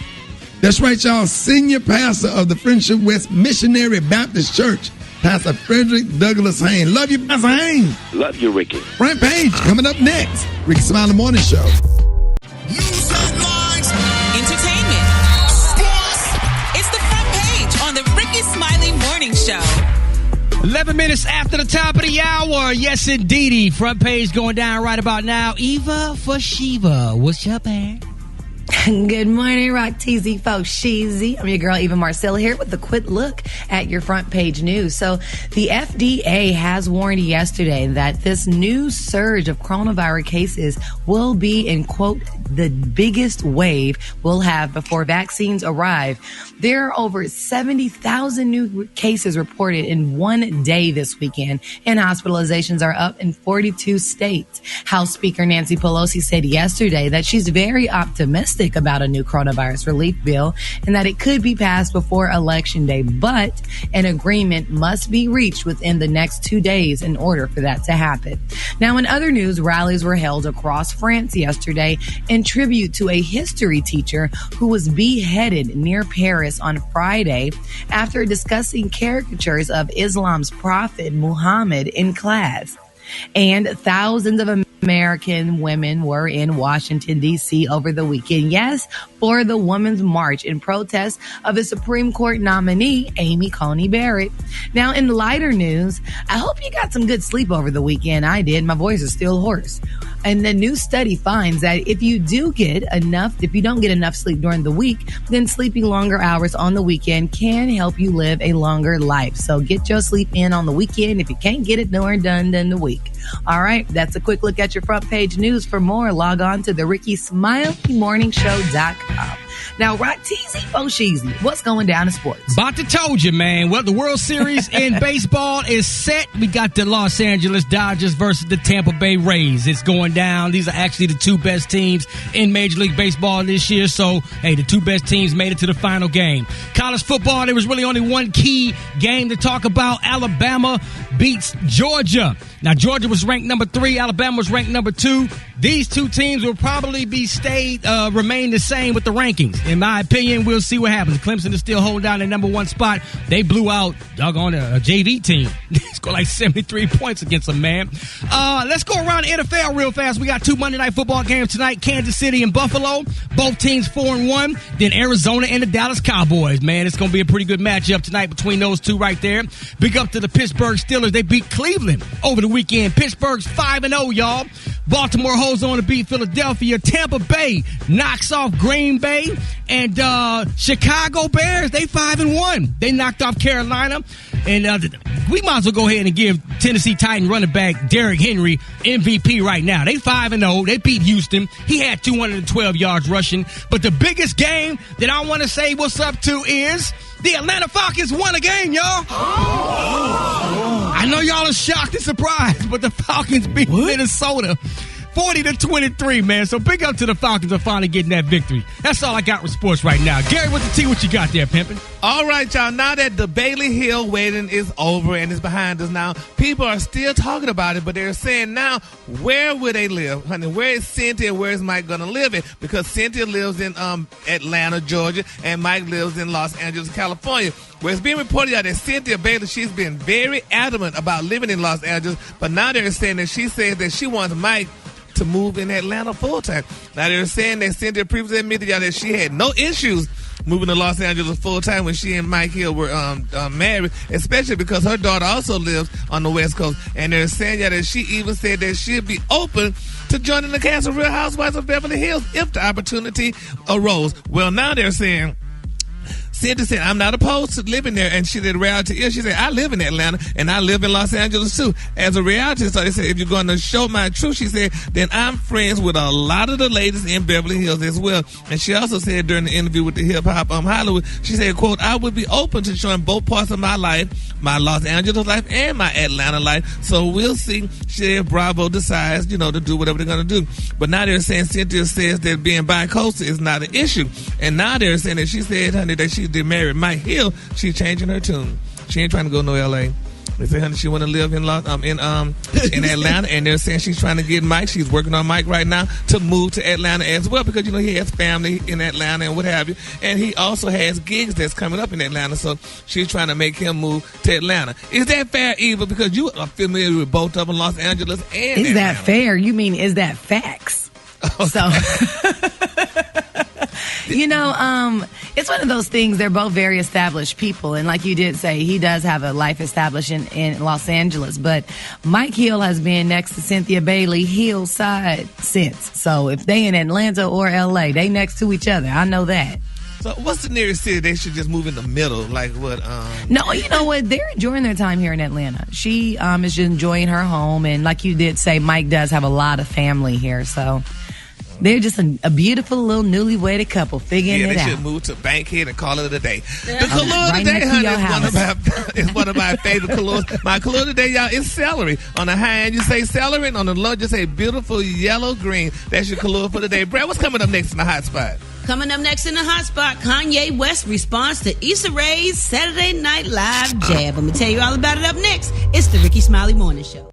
Speaker 18: That's right, y'all. Senior pastor of the Friendship West Missionary Baptist Church, Pastor Frederick Douglass Haynes. Love you, Pastor Haynes.
Speaker 19: Love you, Ricky.
Speaker 18: Front page coming up next. Rickey Smiley Morning Show.
Speaker 20: News headlines, entertainment, sports. It's the front page on the Rickey Smiley Morning Show.
Speaker 21: 11 minutes after the top of the hour. Yes, indeedy. Front page going down right about now. Eva for Shiva. What's up, man?
Speaker 3: Good morning, Rock TZ folks. Sheezy. I'm your girl, Eva Marcella, here with a quick look at your front page news. So the FDA has warned yesterday that this new surge of coronavirus cases will be, in quote, the biggest wave we'll have before vaccines arrive. There are over 70,000 new cases reported in one day this weekend, and hospitalizations are up in 42 states. House Speaker Nancy Pelosi said yesterday that she's very optimistic optimistic about a new coronavirus relief bill and that it could be passed before Election Day, but an agreement must be reached within the next 2 days in order for that to happen. Now, in other news, rallies were held across France yesterday in tribute to a history teacher who was beheaded near Paris on Friday after discussing caricatures of Islam's prophet Muhammad in class. And thousands of American women were in Washington, D.C. over the weekend. Yes, for the Women's March in protest of the Supreme Court nominee, Amy Coney Barrett. Now, in lighter news, I hope you got some good sleep over the weekend. I did. My voice is still hoarse. And the new study finds that if you don't get enough sleep during the week, then sleeping longer hours on the weekend can help you live a longer life. So get your sleep in on the weekend. If you can't get it during the week. All right, that's a quick look at your front page news. For more, log on to the RickySmileyMorningShow.com. Now, Rock Teasy, Sheezy, what's going down in sports?
Speaker 21: About to told you, man. Well, the World Series in baseball is set. We got the Los Angeles Dodgers versus the Tampa Bay Rays. It's going down. These are actually the two best teams in Major League Baseball this year. So, hey, the two best teams made it to the final game. College football, there was really only one key game to talk about. Alabama beats Georgia. Now, Georgia was ranked number 3. Alabama was ranked number 2. These two teams will probably remain the same with the rankings. In my opinion, we'll see what happens. Clemson is still holding down their number 1 spot. They blew out a JV team. They scored like 73 points against them, man. Let's go around the NFL real fast. We got 2 Monday Night Football games tonight, Kansas City and Buffalo. Both teams 4-1. Then Arizona and the Dallas Cowboys, man. It's going to be a pretty good matchup tonight between those two right there. Big up to the Pittsburgh Steelers. They beat Cleveland over the weekend. Pittsburgh's 5-0, y'all. Baltimore holds on to beat Philadelphia. Tampa Bay knocks off Green Bay. And Chicago Bears, they 5-1. They knocked off Carolina. And we might as well go ahead and give Tennessee Titan running back Derrick Henry MVP right now. They 5-0. They beat Houston. He had 212 yards rushing. But the biggest game that I want to say what's up to is the Atlanta Falcons won a game, y'all. I know y'all are shocked and surprised, but the Falcons beat Minnesota 40-23, man. So big up to the Falcons for finally getting that victory. That's all I got with sports right now. Gary, what's the T? What you got there, pimpin'?
Speaker 2: All right, y'all. Now that the Bailey Hill wedding is over and is behind us now, people are still talking about it, but they're saying now, where will they live? Honey, where is Cynthia and where is Mike going to live at? Because Cynthia lives in Atlanta, Georgia, and Mike lives in Los Angeles, California. Well, it's being reported out that Cynthia Bailey, she's been very adamant about living in Los Angeles, but now they're saying that she says that she wants Mike to move in Atlanta full time. Now they're saying that Cynthia previously admitted y'all that she had no issues moving to Los Angeles full time when she and Mike Hill were married, especially because her daughter also lives on the West Coast. And they're saying that she even said that she'd be open to joining the cast of Real Housewives of Beverly Hills if the opportunity arose. Well, now they're saying Cynthia said, I'm not opposed to living there. And she did reality. She said, I live in Atlanta and I live in Los Angeles too. As a reality star, they said, if you're going to show my truth, she said, then I'm friends with a lot of the ladies in Beverly Hills as well. And she also said during the interview with the Hip Hop Hollywood, she said, quote, I would be open to showing both parts of my life, my Los Angeles life and my Atlanta life. So we'll see if Bravo decides, to do whatever they're going to do. But now they're saying Cynthia says that being bi-coastal is not an issue. And now they're saying that she said, honey, that she did marry Mike Hill. She's changing her tune. She ain't trying to go no L.A. They say, honey, she want to live in Atlanta, and they're saying she's trying to get Mike. She's working on Mike right now to move to Atlanta as well because, he has family in Atlanta and what have you. And he also has gigs that's coming up in Atlanta, so she's trying to make him move to Atlanta. Is that fair, Eva? Because you are familiar with both of them, Los Angeles and
Speaker 3: Is
Speaker 2: Atlanta.
Speaker 3: that fair? You mean, is that facts? Okay. So... it's one of those things. They're both very established people. And like you did say, he does have a life established in Los Angeles. But Mike Hill has been next to Cynthia Bailey hillside since. So if they in Atlanta or L.A., they next to each other. I know that.
Speaker 2: So what's the nearest city they should just move in the middle? Like what?
Speaker 3: No, you know what? They're enjoying their time here in Atlanta. She is just enjoying her home. And like you did say, Mike does have a lot of family here. So... they're just a beautiful little newlywed couple figuring it out.
Speaker 2: Yeah, they should move to Bankhead and call it a day. The color of the day, honey, is one of my favorite colors. My color of the day, y'all, is celery. On the high end, you say celery, and on the low, you say beautiful yellow green. That's your color for the day. Brad, what's coming up next in the hot spot?
Speaker 5: Coming up next in the hot spot, Kanye West responds to Issa Rae's Saturday Night Live jab. I'm going to tell you all about it up next. It's the Rickey Smiley Morning Show.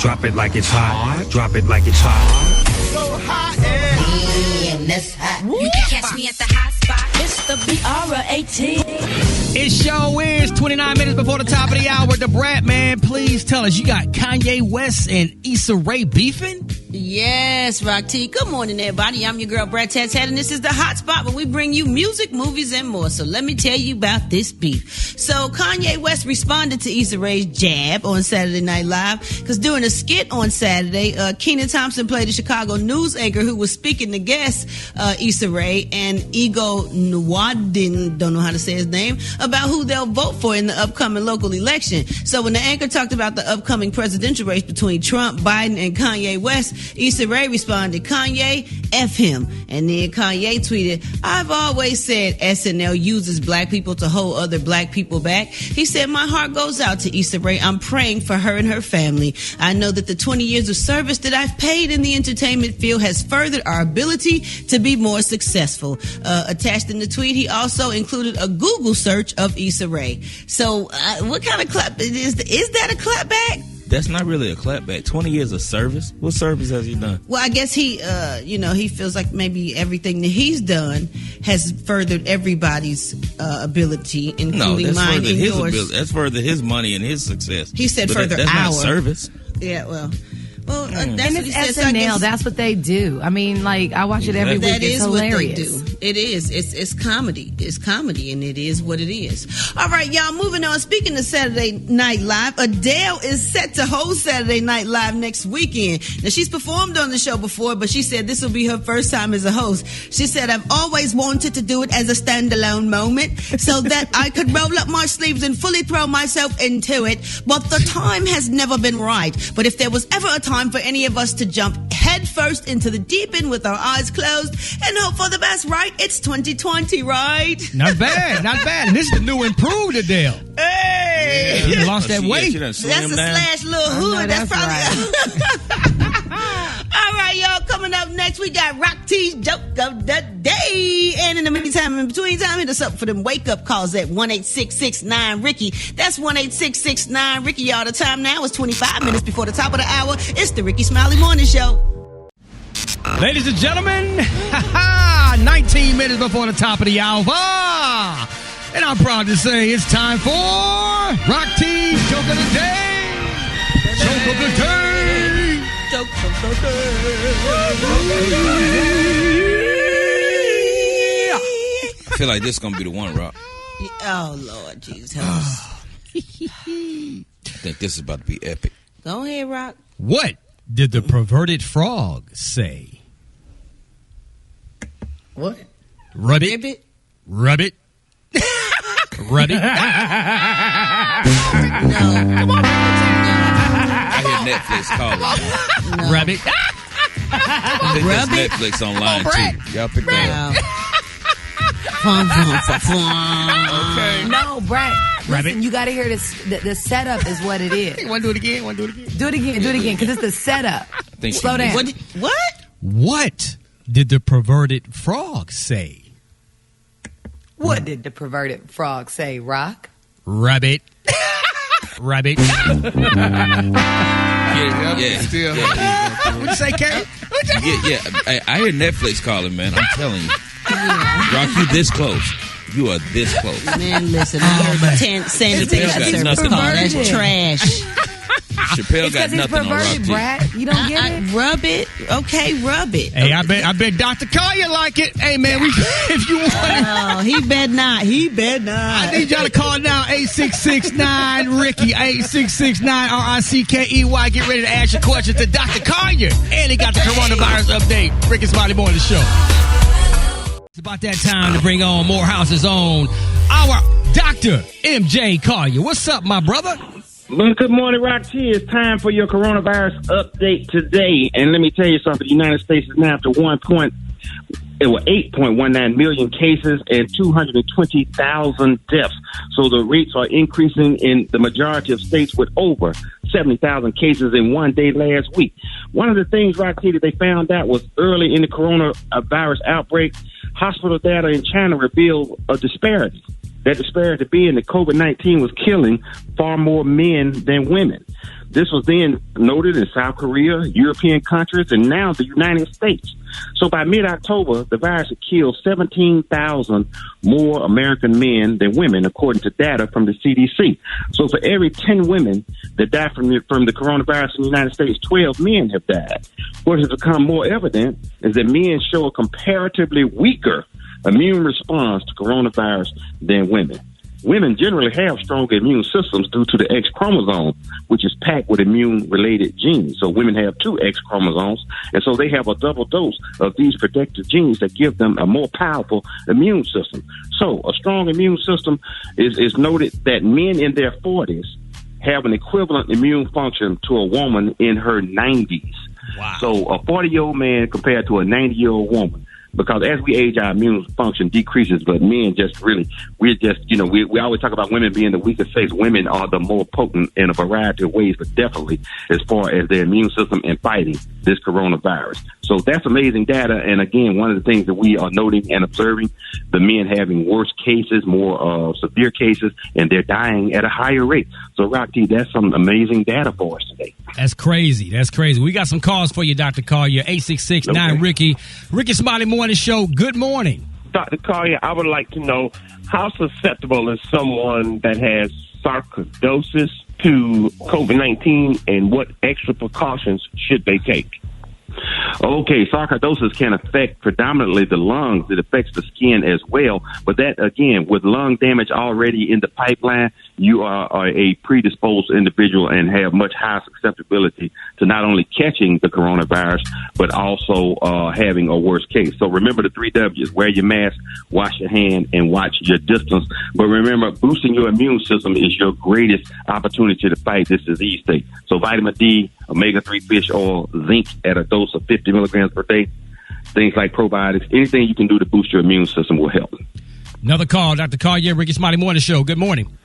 Speaker 6: Drop it like it's hot. Drop it like it's hot.
Speaker 20: So hot and that's hot. You can catch me at the hot spot. It's the BR18.
Speaker 21: It sure is 29 minutes before the top of the hour. The Brat Man, please tell us, you got Kanye West and Issa Rae beefing?
Speaker 5: Yes, Rock T. Good morning, everybody. I'm your girl, Brad Tats Head, and this is the hot spot where we bring you music, movies, and more. So let me tell you about this beef. So Kanye West responded to Issa Rae's jab on Saturday Night Live because during a skit on Saturday, Kenan Thompson played a Chicago news anchor who was speaking to guest Issa Rae and Ego Nwadin, don't know how to say his name, about who they'll vote for in the upcoming local election. So when the anchor talked about the upcoming presidential race between Trump, Biden, and Kanye West, Issa Rae responded, Kanye, F him. And then Kanye tweeted, I've always said SNL uses black people to hold other black people back. He said, my heart goes out to Issa Rae. I'm praying for her and her family. I know that the 20 years of service that I've paid in the entertainment field has furthered our ability to be more successful. Attached in the tweet, he also included a Google search of Issa Rae. So what kind of clap is that a clapback?
Speaker 22: That's not really a clapback. 20 years of service? What service has he done?
Speaker 5: Well, I guess he feels like maybe everything that he's done has furthered everybodybody's ability, including mine and yours.
Speaker 22: That's furthered his money and his success.
Speaker 5: He said
Speaker 22: but
Speaker 5: further
Speaker 22: that's
Speaker 5: our
Speaker 22: not service.
Speaker 5: Yeah, well, that's
Speaker 3: and
Speaker 5: what
Speaker 3: it's
Speaker 5: he said.
Speaker 3: SNL. That's what they do. I mean, like, I watch it every week.
Speaker 5: That
Speaker 3: it's
Speaker 5: is
Speaker 3: hilarious.
Speaker 5: what they do. It is. It's comedy. It's comedy, and it is what it is. All right, y'all. Moving on. Speaking of Saturday Night Live, Adele is set to host Saturday Night Live next weekend. Now, she's performed on the show before, but she said this will be her first time as a host. She said, I've always wanted to do it as a standalone moment so that I could roll up my sleeves and fully throw myself into it, but the time has never been right. But if there was ever a time for any of us to jump head first into the deep end with our eyes closed and hope for the best, right? It's 2020, right?
Speaker 21: Not bad, not bad. And this is the new improved Adele.
Speaker 5: Hey!
Speaker 21: You lost that weight.
Speaker 5: That's a slash little hood. That's probably right. All right, y'all. Coming up next, we got Rock T's Joke of the Day. And in the meantime, in between time, hit us up for them wake-up calls at 1-866-9-RICKY. That's 1-866-9-RICKY. Y'all, the time now is 25 minutes before the top of the hour. It's the Rickey Smiley Morning Show.
Speaker 21: Ladies and gentlemen, 19 minutes before the top of the hour. And I'm proud to say it's time for Rock T's Joke of the Day. Joke of the Day.
Speaker 5: Joke of the Day.
Speaker 22: I feel like this is going to be the one, Rock.
Speaker 5: Oh, Lord Jesus. I
Speaker 22: think this is about to be epic.
Speaker 5: Go ahead, Rock.
Speaker 21: What did the perverted frog say?
Speaker 5: What?
Speaker 21: Rub it.
Speaker 5: Ribbit?
Speaker 21: Rub it. Rub it.
Speaker 5: No.
Speaker 21: Come on.
Speaker 22: I hear Netflix calling.
Speaker 5: No.
Speaker 21: Rub it.
Speaker 22: I think
Speaker 5: Rub
Speaker 22: there's
Speaker 5: it.
Speaker 22: Netflix online, too. Y'all pick that up. Okay.
Speaker 3: No, Brad.
Speaker 21: Rabbit.
Speaker 3: Listen, you got to hear this. The setup is what it is.
Speaker 21: You want to do it again?
Speaker 3: Do it again, because it's the setup. Slow down.
Speaker 21: What did the perverted frog say?
Speaker 3: What did the perverted frog say, Rock?
Speaker 21: Rabbit. Rabbit.
Speaker 22: Yeah.
Speaker 21: What'd you say, Karen?
Speaker 22: Yeah. I hear Netflix calling, man. I'm telling you. Rock, you this close. You are this close.
Speaker 5: Man, listen, I heard sanitation service call. That's trash.
Speaker 22: Chappelle got nothing on Rock T.
Speaker 3: Brad. You don't get it?
Speaker 5: Rub it. Okay, rub it.
Speaker 21: Hey, I bet Dr. Collier like it. Hey, man, if you want it.
Speaker 5: Oh, he bet not.
Speaker 21: I need y'all to call now, 866-9-RICKY, 866-9-RICKEY. Get ready to ask your questions to Dr. Collier. And he got the coronavirus update. Rickey Smiley Morning Show. It's about that time to bring on Morehouse's own, our Dr. MJ Collier. What's up, my brother?
Speaker 23: Well, good morning, Rock T. It's time for your coronavirus update today. And let me tell you something. The United States is now up to 8.19 million cases and 220,000 deaths. So the rates are increasing in the majority of states with over 70,000 cases in one day last week. One of the things, Rock T, that they found out was early in the coronavirus outbreak, hospital data in China revealed a disparity. That disparity being that COVID-19 was killing far more men than women. This was then noted in South Korea, European countries, and now the United States. So by mid-October, the virus had killed 17,000 more American men than women, according to data from the CDC. So for every 10 women that died from the coronavirus in the United States, 12 men have died. What has become more evident is that men show a comparatively weaker immune response to coronavirus than women. Women generally have stronger immune systems due to the X chromosome, which is packed with immune-related genes. So women have 2 X chromosomes, and so they have a double dose of these protective genes that give them a more powerful immune system. So a strong immune system is noted that men in their 40s have an equivalent immune function to a woman in her 90s. Wow. So a 40-year-old man compared to a 90-year-old woman. Because as we age, our immune function decreases, but men just really, we always talk about women being the weaker sex. Women are the more potent in a variety of ways, but definitely as far as their immune system and fighting this coronavirus. So that's amazing data. And again, one of the things that we are noting and observing, the men having worse cases, more severe cases, and they're dying at a higher rate. So, Rocky, that's some amazing data for us today.
Speaker 21: That's crazy. That's crazy. We got some calls for you, Dr. Collier. 866-9-RICKY. Rickey Smiley Morning Show. Good morning.
Speaker 1: Dr. Collier, I would like to know how susceptible is someone that has sarcoidosis to COVID-19 and what extra precautions should they take?
Speaker 23: Okay, sarcoidosis can affect predominantly the lungs. It affects the skin as well. But that, again, with lung damage already in the pipeline, you are a predisposed individual and have much higher susceptibility to not only catching the coronavirus, but also having a worse case. So remember the 3 W's. Wear your mask, wash your hand, and watch your distance. But remember, boosting your immune system is your greatest opportunity to fight this disease state. So vitamin D, omega-3 fish oil, zinc at a dose of 50 milligrams per day, things like probiotics, anything you can do to boost your immune system will help.
Speaker 21: Another call, Dr. Collier, Rickey Smiley Morning Show. Good morning.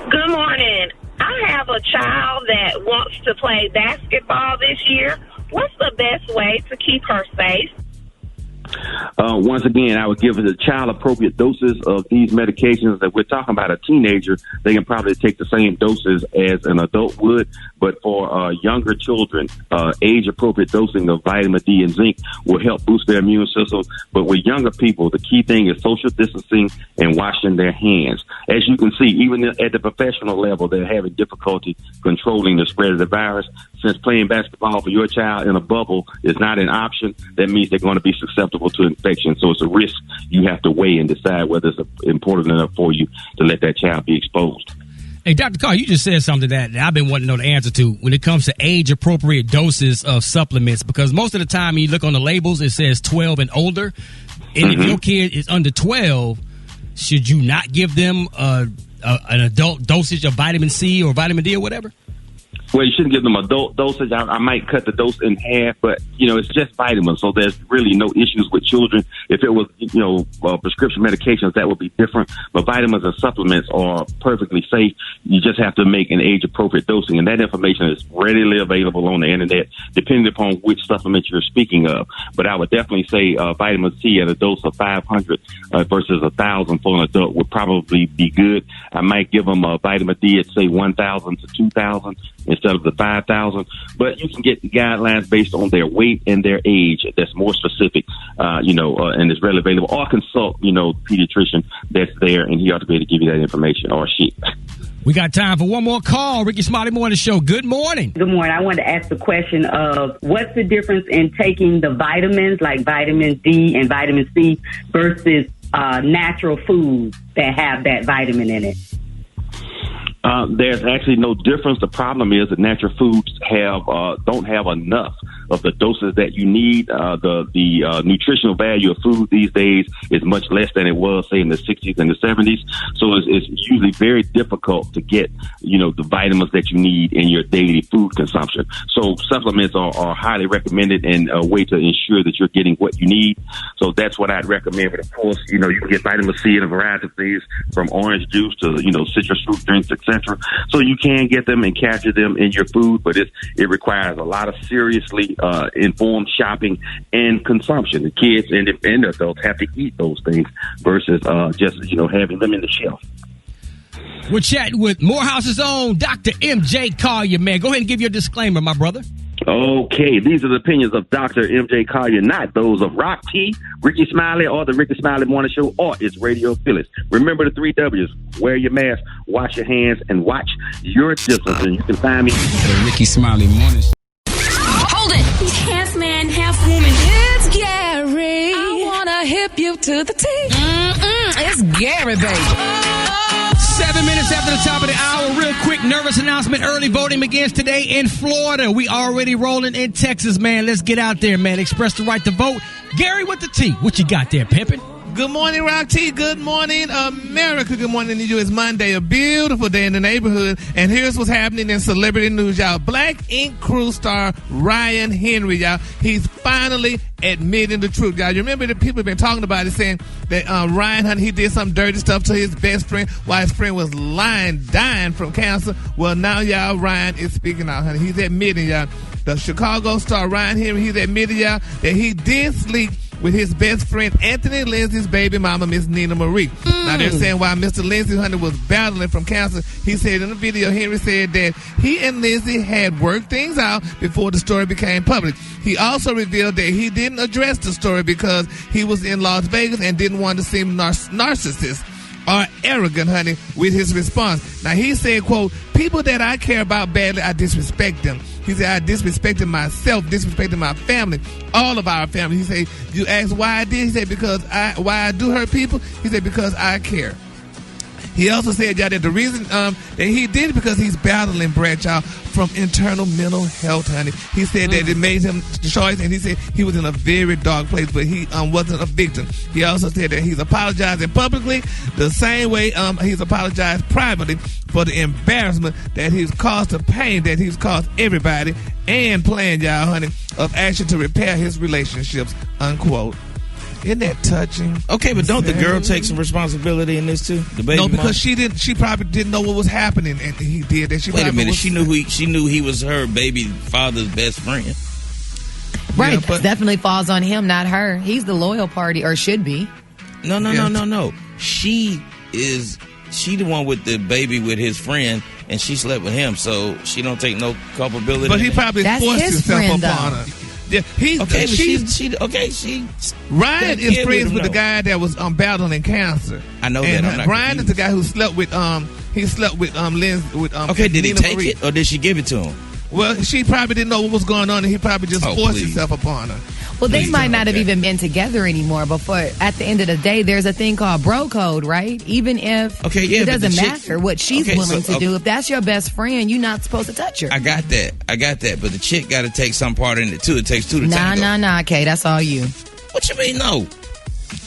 Speaker 8: Good morning. I have a child that wants to play basketball this year. What's the best way to keep her safe?
Speaker 23: Once again, I would give the child appropriate doses of these medications. That we're talking about a teenager, they can probably take the same doses as an adult would. But for younger children, age appropriate dosing of vitamin D and zinc will help boost their immune system. But with younger people, the key thing is social distancing and washing their hands. As you can see, even at the professional level, they're having difficulty controlling the spread of the virus. Since playing basketball for your child in a bubble is not an option, that means they're going to be susceptible to infection. So it's a risk you have to weigh and decide whether it's important enough for you to let that child be exposed.
Speaker 21: Hey, Dr. Carr, you just said something that I've been wanting to know the answer to when it comes to age-appropriate doses of supplements, because most of the time when you look on the labels, it says 12 and older. And if your kid is under 12, should you not give them an adult dosage of vitamin C or vitamin D or whatever?
Speaker 23: Well, you shouldn't give them adult dosage. I might cut the dose in half, but, it's just vitamins, so there's really no issues with children. If it was, prescription medications, that would be different. But vitamins and supplements are perfectly safe. You just have to make an age-appropriate dosing, and that information is readily available on the Internet, depending upon which supplement you're speaking of. But I would definitely say vitamin C at a dose of 500 versus 1,000 for an adult would probably be good. I might give them a vitamin D at, say, 1,000 to 2,000. Instead of the 5,000, but you can get the guidelines based on their weight and their age. That's more specific, and is readily available. Or consult, the pediatrician that's there, and he ought to be able to give you that information, or she.
Speaker 21: We got time for one more call. Rickey Smiley Morning Show. Good morning.
Speaker 9: Good morning. I wanted to ask the question of what's the difference in taking the vitamins like vitamin D and vitamin C versus natural foods that have that vitamin in it?
Speaker 23: There's actually no difference. The problem is that natural foods don't have enough of the doses that you need. The nutritional value of food these days is much less than it was, say, in the 60s and the 70s. So it's usually very difficult to get, the vitamins that you need in your daily food consumption. So supplements are highly recommended and a way to ensure that you're getting what you need. So that's what I'd recommend. But of course, you can get vitamin C in a variety of things, from orange juice to, citrus fruit drinks, etc. So you can get them and capture them in your food, but it requires a lot of seriously informed shopping and consumption. The kids and the adults have to eat those things versus just having them in the shelf.
Speaker 21: We're chatting with Morehouse's own Dr. M.J. Collier, man. Go ahead and give your disclaimer, my brother.
Speaker 23: Okay, these are the opinions of Dr. M.J. Collier, not those of Rock T, Rickey Smiley, or the Rickey Smiley Morning Show, or its radio affiliates. Remember the 3 W's. Wear your mask, wash your hands, and watch your distance. And you can find me at the Rickey Smiley Morning Show.
Speaker 7: Hold it. Half man, half woman. It's Gary. I want to hip you to the T. It's Gary, baby.
Speaker 21: 7 minutes after the top of the hour, real quick nervous announcement. Early voting begins today in Florida. We already rolling in Texas, man. Let's get out there, man. Express the right to vote. Gary with the T. What you got there, pimpin'?
Speaker 2: Good morning, Rock T. Good morning, America. Good morning to you. It's Monday, a beautiful day in the neighborhood. And here's what's happening in celebrity news, y'all. Black Ink crew star Ryan Henry, y'all. He's finally admitting the truth, y'all. You remember that people have been talking about it, saying that Ryan, honey, he did some dirty stuff to his best friend while his friend was dying from cancer. Well, now, y'all, Ryan is speaking out, honey. He's admitting, y'all. The Chicago star Ryan Henry, he's admitted, y'all, that he did sleep with his best friend Anthony Lindsay's baby mama, Miss Nina Marie. Now they're saying while Mr. Lindsay, honey, was battling from cancer, he said in the video, Henry said that he and Lindsay had worked things out before the story became public. He also revealed that he didn't address the story because he was in Las Vegas and didn't want to seem narcissist or arrogant, honey, with his response. Now he said, quote, people that I care about badly, I disrespect them. He said, I disrespected myself, disrespected my family, all of our family. He said, you asked why I did? He said, why I do hurt people? He said, because I care. He also said, y'all, that the reason that he did it because he's battling, Brad, y'all, from internal mental health, honey. He said that it made him the choice, and he said he was in a very dark place, but he wasn't a victim. He also said that he's apologizing publicly the same way he's apologized privately for the embarrassment that he's caused, the pain that he's caused everybody, and planned, y'all, honey, of action to repair his relationships, unquote. Isn't that touching?
Speaker 22: Okay, but don't the girl take some responsibility in this too? The baby
Speaker 2: no, because
Speaker 22: mom?
Speaker 2: she didn't. She probably didn't know what was happening, and he did that.
Speaker 22: Wait a minute. She knew he was her baby father's best friend.
Speaker 3: Right.
Speaker 2: Yeah, but
Speaker 3: definitely falls on him, not her. He's the loyal party, or should be.
Speaker 22: No. She the one with the baby with his friend, and she slept with him, so she don't take no culpability.
Speaker 2: But he probably forced himself upon her. Yeah, Ryan is friends with the guy that was battling cancer.
Speaker 22: I know
Speaker 2: and
Speaker 22: that.
Speaker 2: Ryan is the guy who slept with Lindsay with
Speaker 22: okay, did he
Speaker 2: Nina
Speaker 22: take
Speaker 2: Marie.
Speaker 22: it or did she give it to him?
Speaker 2: Well, she probably didn't know what was going on, and he probably just forced himself upon her.
Speaker 3: Well, they might not have even been together anymore, but at the end of the day, there's a thing called bro code, right? Even if it doesn't matter what she's willing to do. If that's your best friend, you're not supposed to touch her.
Speaker 22: I got that. But the chick got to take some part in it, too. It takes two to tango.
Speaker 3: Nah, Kay, that's all you.
Speaker 22: What you mean, no?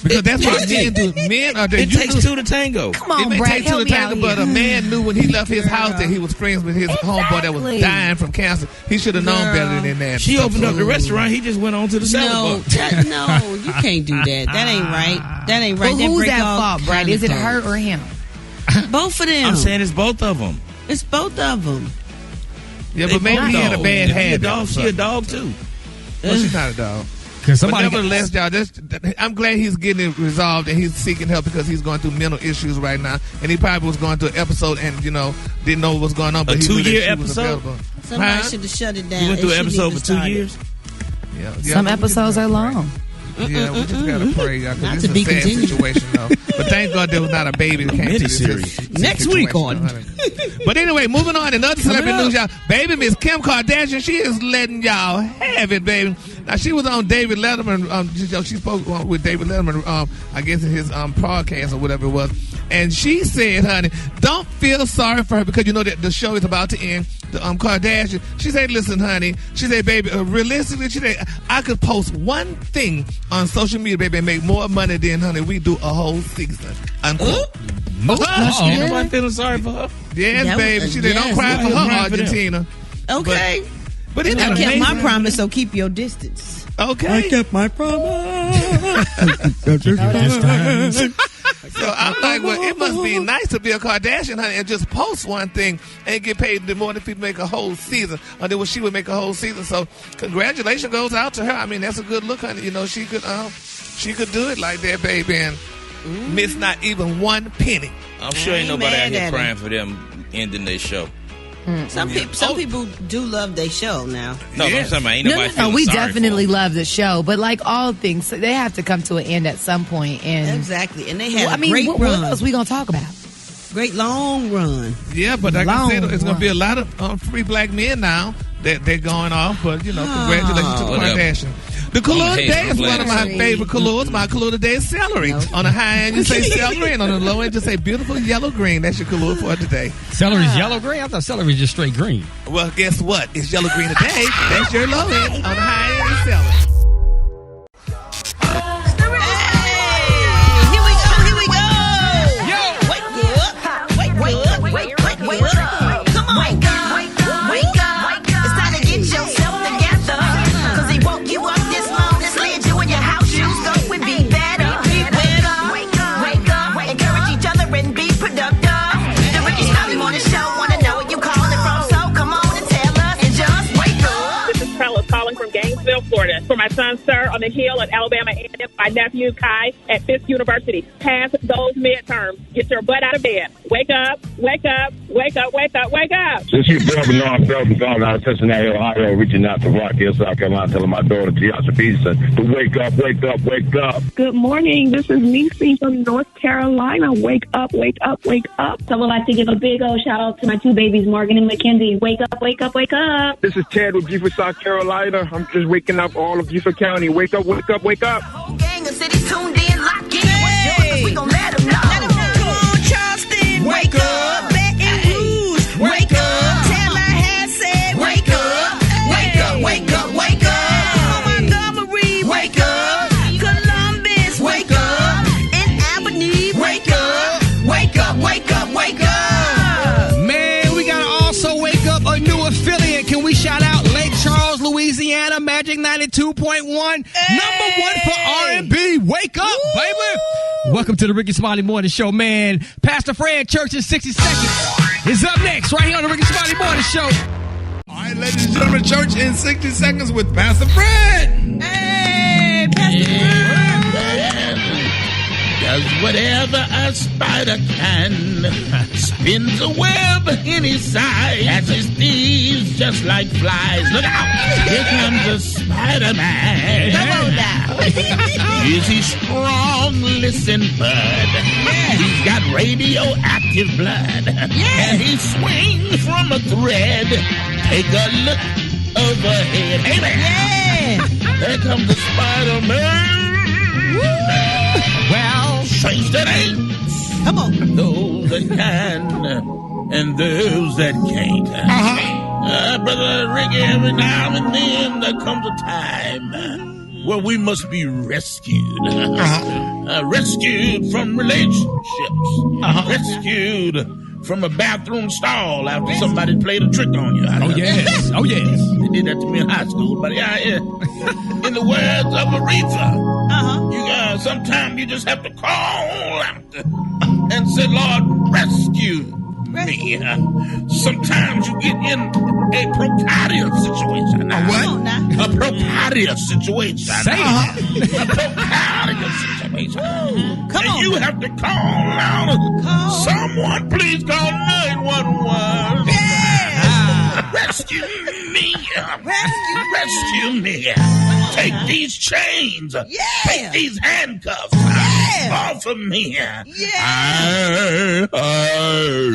Speaker 2: Because that's what men do.
Speaker 22: It takes two to tango.
Speaker 3: Come on,
Speaker 2: it may
Speaker 3: Brad,
Speaker 2: take two to tango, but a man knew when he left his house that he was friends with his homeboy that was dying from cancer. He should have known better than that.
Speaker 22: She opened up the restaurant. He just went on to the salad bar.
Speaker 5: No, you can't do that. That ain't right. That ain't right.
Speaker 3: But who's at fault, Brad? Is it her or him?
Speaker 5: Both of them.
Speaker 22: I'm saying it's both of them.
Speaker 5: It's both of them.
Speaker 2: Yeah, but maybe he had a bad habit.
Speaker 22: She a dog too.
Speaker 2: Well, she's not a dog. But nevertheless, y'all, I'm glad he's getting it resolved and he's seeking help because he's going through mental issues right now. And he probably was going through an episode and, didn't know what was going on. But
Speaker 22: a 2-year episode?
Speaker 5: Somebody should have shut it down.
Speaker 22: You went through an episode for 2 years?
Speaker 2: Yeah.
Speaker 3: Some episodes are long.
Speaker 2: Yeah, we just gotta pray, y'all, because
Speaker 5: Not
Speaker 2: it's
Speaker 5: to be
Speaker 2: a sad
Speaker 5: continued.
Speaker 2: situation, though. But thank God there was not a baby that came to this
Speaker 22: series.
Speaker 5: Next week on.
Speaker 2: But anyway, moving on. Another celebrity news, y'all. Baby Miss Kim Kardashian, she is letting y'all have it, baby. Now, she was on David Letterman. She spoke with David Letterman, I guess in his podcast or whatever it was. And she said, honey, don't feel sorry for her because you know that the show is about to end. The Kardashian. She said, listen, honey. She said, baby, realistically, she said, I could post one thing on social media, baby, and make more money than, honey, we do a whole season. Unquote.
Speaker 22: Nobody feeling sorry for her?
Speaker 2: Yes, baby. She said, don't cry for her, Argentina.
Speaker 5: Okay.
Speaker 2: But isn't
Speaker 5: I
Speaker 2: that
Speaker 5: kept
Speaker 2: amazing?
Speaker 5: my promise, so keep your distance.
Speaker 2: Okay.
Speaker 22: I kept my promise.
Speaker 2: So So I'm like, well, it must be nice to be a Kardashian, honey, and just post one thing and get paid more than people make a whole season. Or than what she would make a whole season. So congratulations goes out to her. I mean, that's a good look, honey. You know, she could do it like that, baby, and miss not even one penny.
Speaker 22: I'm sure ain't nobody out here crying for them ending their show.
Speaker 5: Some people do love their show now.
Speaker 22: No, I'm talking about ain't nobody feeling
Speaker 3: we
Speaker 22: sorry
Speaker 3: definitely
Speaker 22: for
Speaker 3: love the show, but like all things, they have to come to an end at some point. And
Speaker 5: exactly, and they had
Speaker 3: what else we gonna talk about?
Speaker 5: Great long run.
Speaker 2: Yeah, but like I said, it's gonna be a lot of free black men now that they're going off. But you know, congratulations to the Kardashians. The color today is one of my favorite colors. My color today is celery. On the high end, you say celery, and on the low end, you say beautiful yellow green. That's your color for today.
Speaker 21: Celery's yellow green? I thought celery is just straight green.
Speaker 2: Well, guess what? It's yellow green today. That's your low end. On the high end, it's celery.
Speaker 11: Florida. For my son, Sir, on the Hill at Alabama A&M, my nephew, Kai, at Fisk University. Pass those midterms. Get your butt out of bed. Wake up, wake up, wake up, wake up, wake up.
Speaker 12: This is Bill Bernard Felton calling out of Cincinnati, Ohio, reaching out to Rock Hill, South Carolina, telling my daughter, Tiasha Peterson, to wake up, wake up, wake up.
Speaker 8: Good morning. This is Niecy from North Carolina. Wake up, wake up, wake up.
Speaker 13: So I would like to give a big old shout out to my two babies, Morgan and Mackenzie. Wake up, wake up, wake up.
Speaker 24: This is Ted with Beaufort, South Carolina. I'm just waking up all of Beaufort County. Wake up, wake up, wake up.
Speaker 20: Whole gang of cities tuned in, locked in. What's yours? 'Cause we gon' let them know. Come on, Charleston, wake up. Baton Rouge, wake up. Tallahassee, wake up. Wake up, wake up, wake up. Montgomery, wake up. Columbus, wake up. And Albany, wake up. Wake up, wake up, wake up.
Speaker 21: Man, we gotta also wake up a new affiliate. Can we shout out Lake Charles, Louisiana, Magic 92.1, number one for R&B. Wake up, baby. Welcome to the Rickey Smiley Morning Show, man. Pastor Fred, Church in 60 Seconds is up next, right here on the Rickey Smiley Morning Show.
Speaker 18: All right, ladies and gentlemen, Church in 60 Seconds with Pastor Fred.
Speaker 5: Hey, Pastor Fred.
Speaker 25: Does whatever a spider can, spins a web any size, catches thieves just like flies. Look out! Here comes a Spider-Man.
Speaker 5: Come on now.
Speaker 25: Is he strong? Listen, bud. He's got radioactive blood. And he swings from a thread. Take a look overhead. Amen.
Speaker 5: Yeah.
Speaker 25: There comes the Spider-Man. Well, strange that ain't.
Speaker 5: Come on.
Speaker 25: Those that can and those that can't. Brother Rickey, every now and then there comes a time where we must be rescued. Rescued from relationships. Rescued from a bathroom stall after somebody played a trick on you.
Speaker 21: Oh, yes. Oh, yes.
Speaker 25: They did that to me in high school, but yeah. In the words of Aretha, sometimes you just have to call out and say, Lord, rescue me. Sometimes you get in a precarious situation.
Speaker 18: A what?
Speaker 25: A precarious situation.
Speaker 21: Say it.
Speaker 25: A precarious situation. Come on. You have to call out. Someone please call 911. Yeah. Rescue me. Rescue me. Take these chains. Yeah. Take these handcuffs. Yeah. Off of me. Yeah. I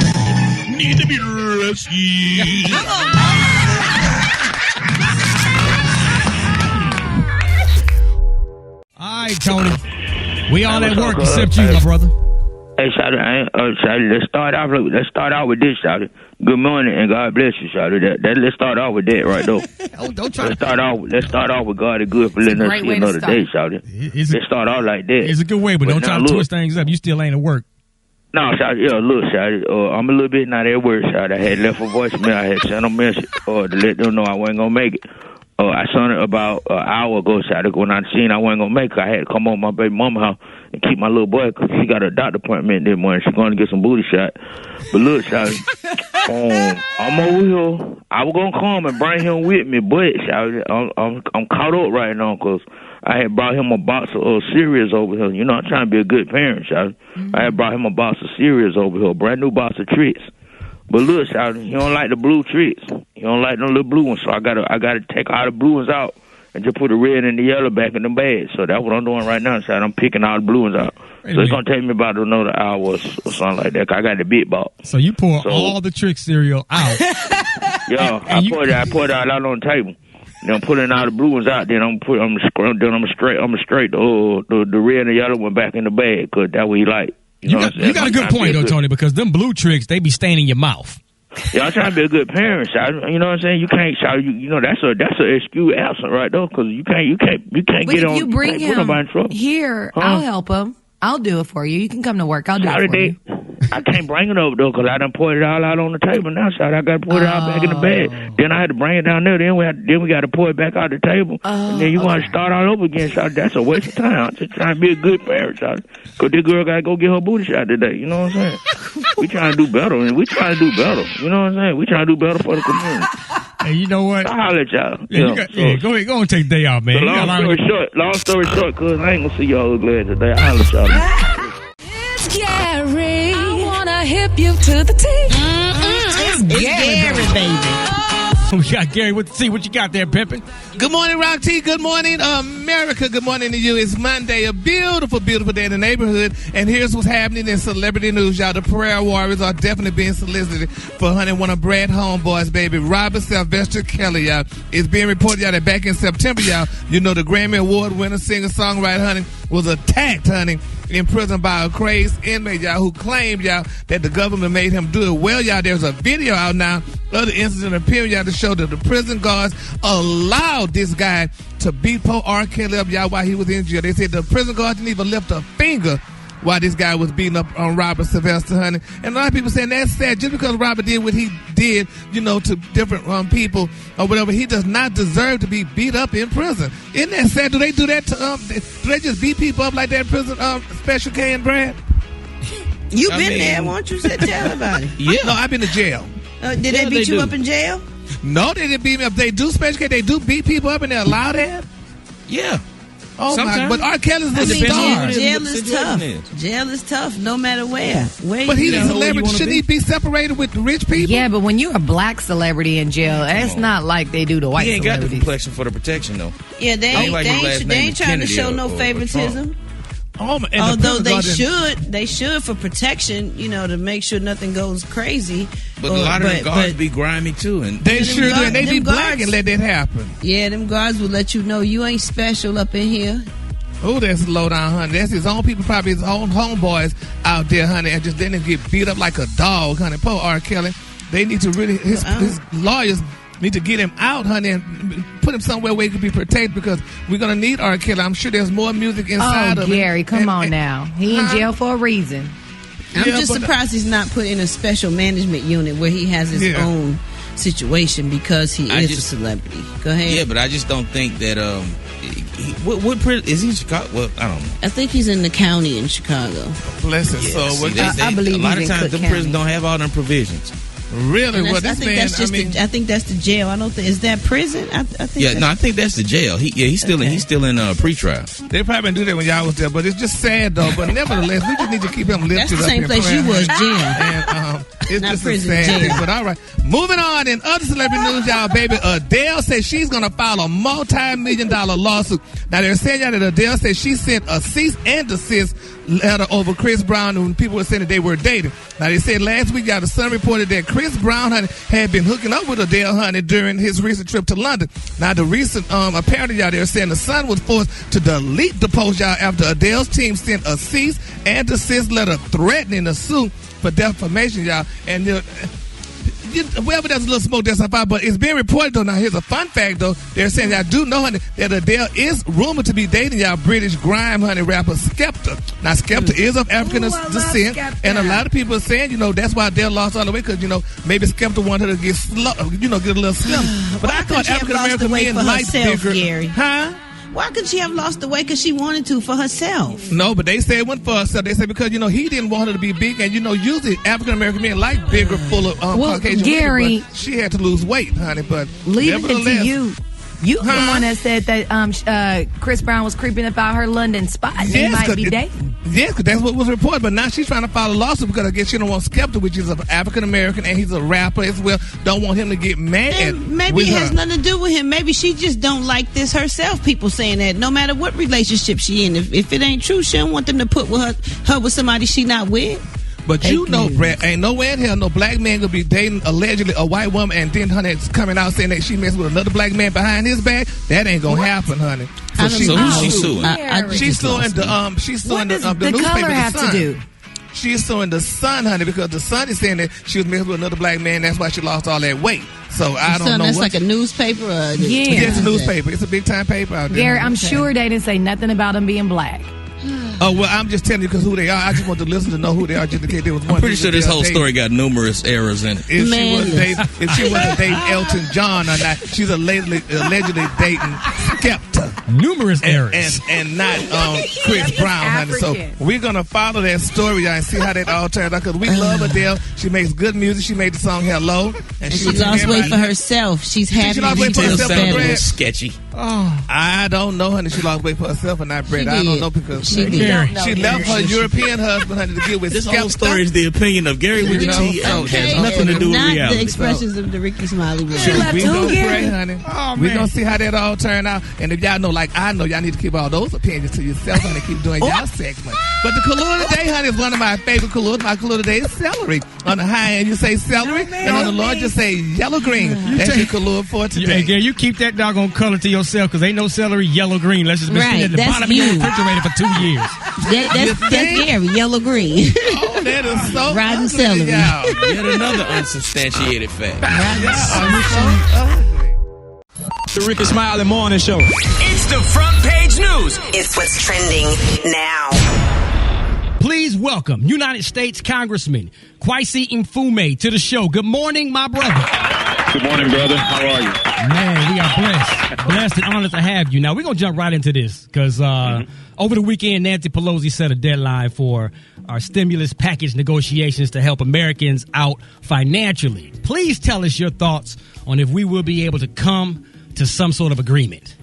Speaker 25: need to be rescued.
Speaker 21: All right, Tony. We all at work except you, my brother.
Speaker 26: Hey, Shawty, let's start out with this, Shawty. Good morning and God bless you, Shawty. Let's start off with that right there.
Speaker 21: Don't try.
Speaker 26: Let's start off with God is good for letting us see another day, Shawty. Let's start off like that.
Speaker 21: It's a good way, but don't try to twist things up. You still ain't at work.
Speaker 26: No, Shawty, look, Shawty, I'm a little bit not at work, Shawty. I had left a voicemail. I had sent a message to let them know I wasn't going to make it. I saw it about an hour ago, shot it. When I seen I wasn't gonna make it, I had to come on my baby mama house and keep my little boy because she got a doctor appointment this morning. She's going to get some booty shot. But look, shot I'm over here. I was gonna come and bring him with me, but shot I'm caught up right now because I had brought him a box of cereals over here. You know, I'm trying to be a good parent, shot. I had brought him a box of cereals over here, a brand new box of treats. But look, shawty, he don't like the blue treats. He don't like no little blue ones. So I gotta take all the blue ones out and just put the red and the yellow back in the bag. So that's what I'm doing right now, shawty. I'm picking all the blue ones out. So it's gonna take me about another hour or something like that. 'Cause I got the big box.
Speaker 21: So you pour all the trick cereal out.
Speaker 26: Yeah, I pour it out on the table. Then I'm putting all the blue ones out. Then I'm straight the red and the yellow one back in the bag. 'Cause that's what he like.
Speaker 21: You got a good point, though, Tony, because them blue tricks, they be staining your mouth.
Speaker 26: Yeah, I'm trying to be a good parent, shawty. You know what I'm saying? You can't, shawty. You know that's an excuse absent right there, because you can't
Speaker 3: But
Speaker 26: get
Speaker 3: if
Speaker 26: on.
Speaker 3: you bring him here, I'll help him. I'll do it for you. You can come to work. I'll do it for you.
Speaker 26: I can't bring it over, though, because I done poured it all out on the table now, shawty. I got to pour it all back in the bag. Then I had to bring it down there. Then we got to pour it back out the table. And then you want to start all over again, shawty. That's a waste of time. I'm just trying to be a good parent, shawty. Because this girl got to go get her booty shot today. You know what I'm saying? We trying to do better. And we trying to do better. You know what I'm saying? We trying to do better for the community.
Speaker 21: Hey, you know what?
Speaker 26: I'll holler at y'all.
Speaker 21: Go ahead. Go and take the day off, man.
Speaker 26: Long story short, cuz I ain't going to see y'all ugly ass today. I'll holler at y'all.
Speaker 7: It's Gary. I wanna hip you to the T.
Speaker 5: It's Gary, baby.
Speaker 21: We got Gary with the T. What you got there, Pimpin'?
Speaker 2: Good morning, Rock T. Good morning, America. Good morning to you. It's Monday, a beautiful, beautiful day in the neighborhood. And here's what's happening in celebrity news, y'all. The prayer warriors are definitely being solicited for hunting one of Brad Homeboy's baby, Robert Sylvester Kelly, y'all. It's being reported, y'all, that back in September, y'all, you know, the Grammy Award winner, singer-songwriter, honey, was attacked, honey, in prison by a crazed inmate, y'all, who claimed, y'all, that the government made him do it. Well, y'all, there's a video out now of the incident appearing, y'all, to show that the prison guards allowed this guy to beat poor R. Kelly up, y'all, while he was in jail. They said the prison guards didn't even lift a finger while this guy was beating up on Robert Sylvester, honey. And a lot of people saying that's sad. Just because Robert did what he did, you know, to different people or whatever, he does not deserve to be beat up in prison. Isn't that sad? Do they do that to, do they just beat people up like that in prison, Special K and Brad?
Speaker 5: You been there, won't you? Tell about it.
Speaker 2: Yeah. No, I've been to jail.
Speaker 5: Did they beat you up in jail?
Speaker 2: No, they didn't beat me up. They do, Special K, they do beat people up and they allow that?
Speaker 22: Yeah.
Speaker 2: Oh,
Speaker 22: sometimes.
Speaker 2: my! But R. Kelly's the star.
Speaker 5: Jail is tough. Jail is tough, no matter where.
Speaker 2: But he's a celebrity. Shouldn't he be separated with the rich people?
Speaker 3: Yeah, but when you're a black celebrity in jail, it's not like they do the white
Speaker 22: he ain't
Speaker 3: celebrities.
Speaker 22: got the complexion for the protection, though.
Speaker 5: Yeah, they ain't trying to show no favoritism. Although they should for protection, you know, to make sure nothing goes crazy.
Speaker 22: But a lot of them guards be grimy too, and
Speaker 2: they sure do. And they be black and let that happen.
Speaker 5: Yeah, them guards will let you know you ain't special up in here.
Speaker 2: Oh, that's low down, honey. That's his own people, probably his own homeboys out there, honey, and just didn't get beat up like a dog, honey. Poor R. Kelly. They need to really his lawyers need to get him out, honey, and put him somewhere where he can be protected, because we're going to need R. Kelly. I'm sure there's more music inside of him.
Speaker 3: Oh, Gary, come on now. He in jail for a reason.
Speaker 5: I'm just surprised he's not put in a special management unit where he has his own situation, because he is a celebrity. Go ahead.
Speaker 22: Yeah, but I just don't think that what prison is he in Chicago? Well, I don't know.
Speaker 5: I think he's in the county in Chicago.
Speaker 2: Listen,
Speaker 5: I believe
Speaker 22: a lot of times the prison don't have all them provisions.
Speaker 2: Really? Well,
Speaker 5: I think that's the jail. I don't think is that prison. I think.
Speaker 22: I think that's the jail. He's still in pretrial.
Speaker 2: They probably didn't do that when y'all was there, but it's just sad though. But nevertheless, we just need to keep him lifted up.
Speaker 5: That's the same place you was, jail.
Speaker 2: And it's
Speaker 5: not
Speaker 2: just
Speaker 5: prison,
Speaker 2: a sad
Speaker 5: jail.
Speaker 2: thing. But all right, moving on in other celebrity news, y'all, baby. Adele says she's gonna file a multi-million-dollar lawsuit. Now they're saying y'all that Adele says she sent a cease and desist letter over Chris Brown when people were saying that they were dating. Now they said last week, y'all, the Sun reported that Chris Brown, honey, had been hooking up with Adele, honey, during his recent trip to London. Now the recent, apparently, y'all, they're saying the Sun was forced to delete the post, y'all, after Adele's team sent a cease and desist letter threatening a suit for defamation, y'all. And wherever there's a little smoke, there's a fire. But it's being reported, though. Now, here's a fun fact, though. They're saying, I do know, honey, that Adele is rumored to be dating y'all British grime, honey, rapper Skepta. Now, Skepta is of African descent, and a lot of people are saying, that's why Adele lost all the way, because, maybe Skepta wanted her to get get a little slim. But I thought African American men liked bigger.
Speaker 5: Gary?
Speaker 2: Huh?
Speaker 5: Why couldn't she have lost the weight? Because she wanted to for herself.
Speaker 2: No, but they said it wasn't for herself. They said because, he didn't want her to be big. And, usually African-American men like bigger, full of Caucasian
Speaker 3: Gary,
Speaker 2: women. But she had to lose weight, honey. But
Speaker 3: leave it to you. You the one that said that Chris Brown was creeping about her London spot. They might be dating.
Speaker 2: Yes, because that's what was reported. But now she's trying to file a lawsuit because I guess she don't want Skepta, which is an African-American, and he's a rapper as well. Don't want him to get mad.
Speaker 5: And maybe it has nothing to do with him. Maybe she just don't like this herself. People saying that no matter what relationship she in, if it ain't true, she don't want them to put with her with somebody she not with.
Speaker 2: But Brad, ain't no way in hell no black man gonna be dating allegedly a white woman and then honey coming out saying that she messing with another black man behind his back. That ain't gonna happen, honey.
Speaker 22: So who's she suing?
Speaker 2: She's suing the newspaper.
Speaker 3: Color have
Speaker 2: the Sun.
Speaker 3: to do?
Speaker 2: She's suing the Sun, honey, because the Sun is saying that she was messing with another black man. That's why she lost all that weight. So I don't know.
Speaker 5: That's like a newspaper.
Speaker 2: It's a newspaper. It's a big time paper out there.
Speaker 3: Gary, I'm sure they didn't say nothing about him being black.
Speaker 2: Oh, well, I'm just telling you because who they are. I just want the listener to know who they are just in case there was one.
Speaker 22: I'm pretty sure this whole story got numerous errors in it.
Speaker 2: If she wasn't dating Elton John or not, she's allegedly dating Skepta.
Speaker 21: Numerous errors.
Speaker 2: And not Chris Brown, honey. So we're going to follow that story and see how that all turns out because we love Adele. She makes good music. She made the song Hello.
Speaker 5: And she lost weight for herself. She's happy.
Speaker 2: She lost weight for herself.
Speaker 22: Sounds a little sketchy.
Speaker 2: Oh, I don't know, honey. She lost weight for herself and not Brett. I don't know because
Speaker 5: she
Speaker 2: left her European husband, honey, to get with
Speaker 22: this
Speaker 2: Skepta.
Speaker 22: whole story is the opinion of Gary with has nothing to do with reality.
Speaker 5: Not the expressions of the Rickey Smiley.
Speaker 2: She left too, Gary. Honey. Oh, we're going to see how that all turn out. And if y'all know, like I know, y'all need to keep all those opinions to yourself, honey. Keep doing y'all segment. But the color of the day, honey, is one of my favorite colors. My color today is celery. On the high end, you say celery, and on the low, just say yellow green. That's your color for today.
Speaker 21: Hey, Gary, you keep that doggone color to yourself because ain't no celery yellow green. Let's just be sitting at the bottom of your refrigerator for 2 years.
Speaker 5: That's Gary, yellow green.
Speaker 2: Oh, that is so
Speaker 5: rotten celery.
Speaker 22: Yet another unsubstantiated fact.
Speaker 4: The Rickey Smiley Morning Show.
Speaker 10: It's the front page news. It's what's trending now.
Speaker 21: Please welcome United States Congressman Kwesi Mfume to the show. Good morning, my brother.
Speaker 12: Good morning, brother. How are you?
Speaker 21: Man, we are blessed. Blessed and honored to have you. Now, we're going to jump right into this because over the weekend, Nancy Pelosi set a deadline for our stimulus package negotiations to help Americans out financially. Please tell us your thoughts on if we will be able to come to some sort of agreement.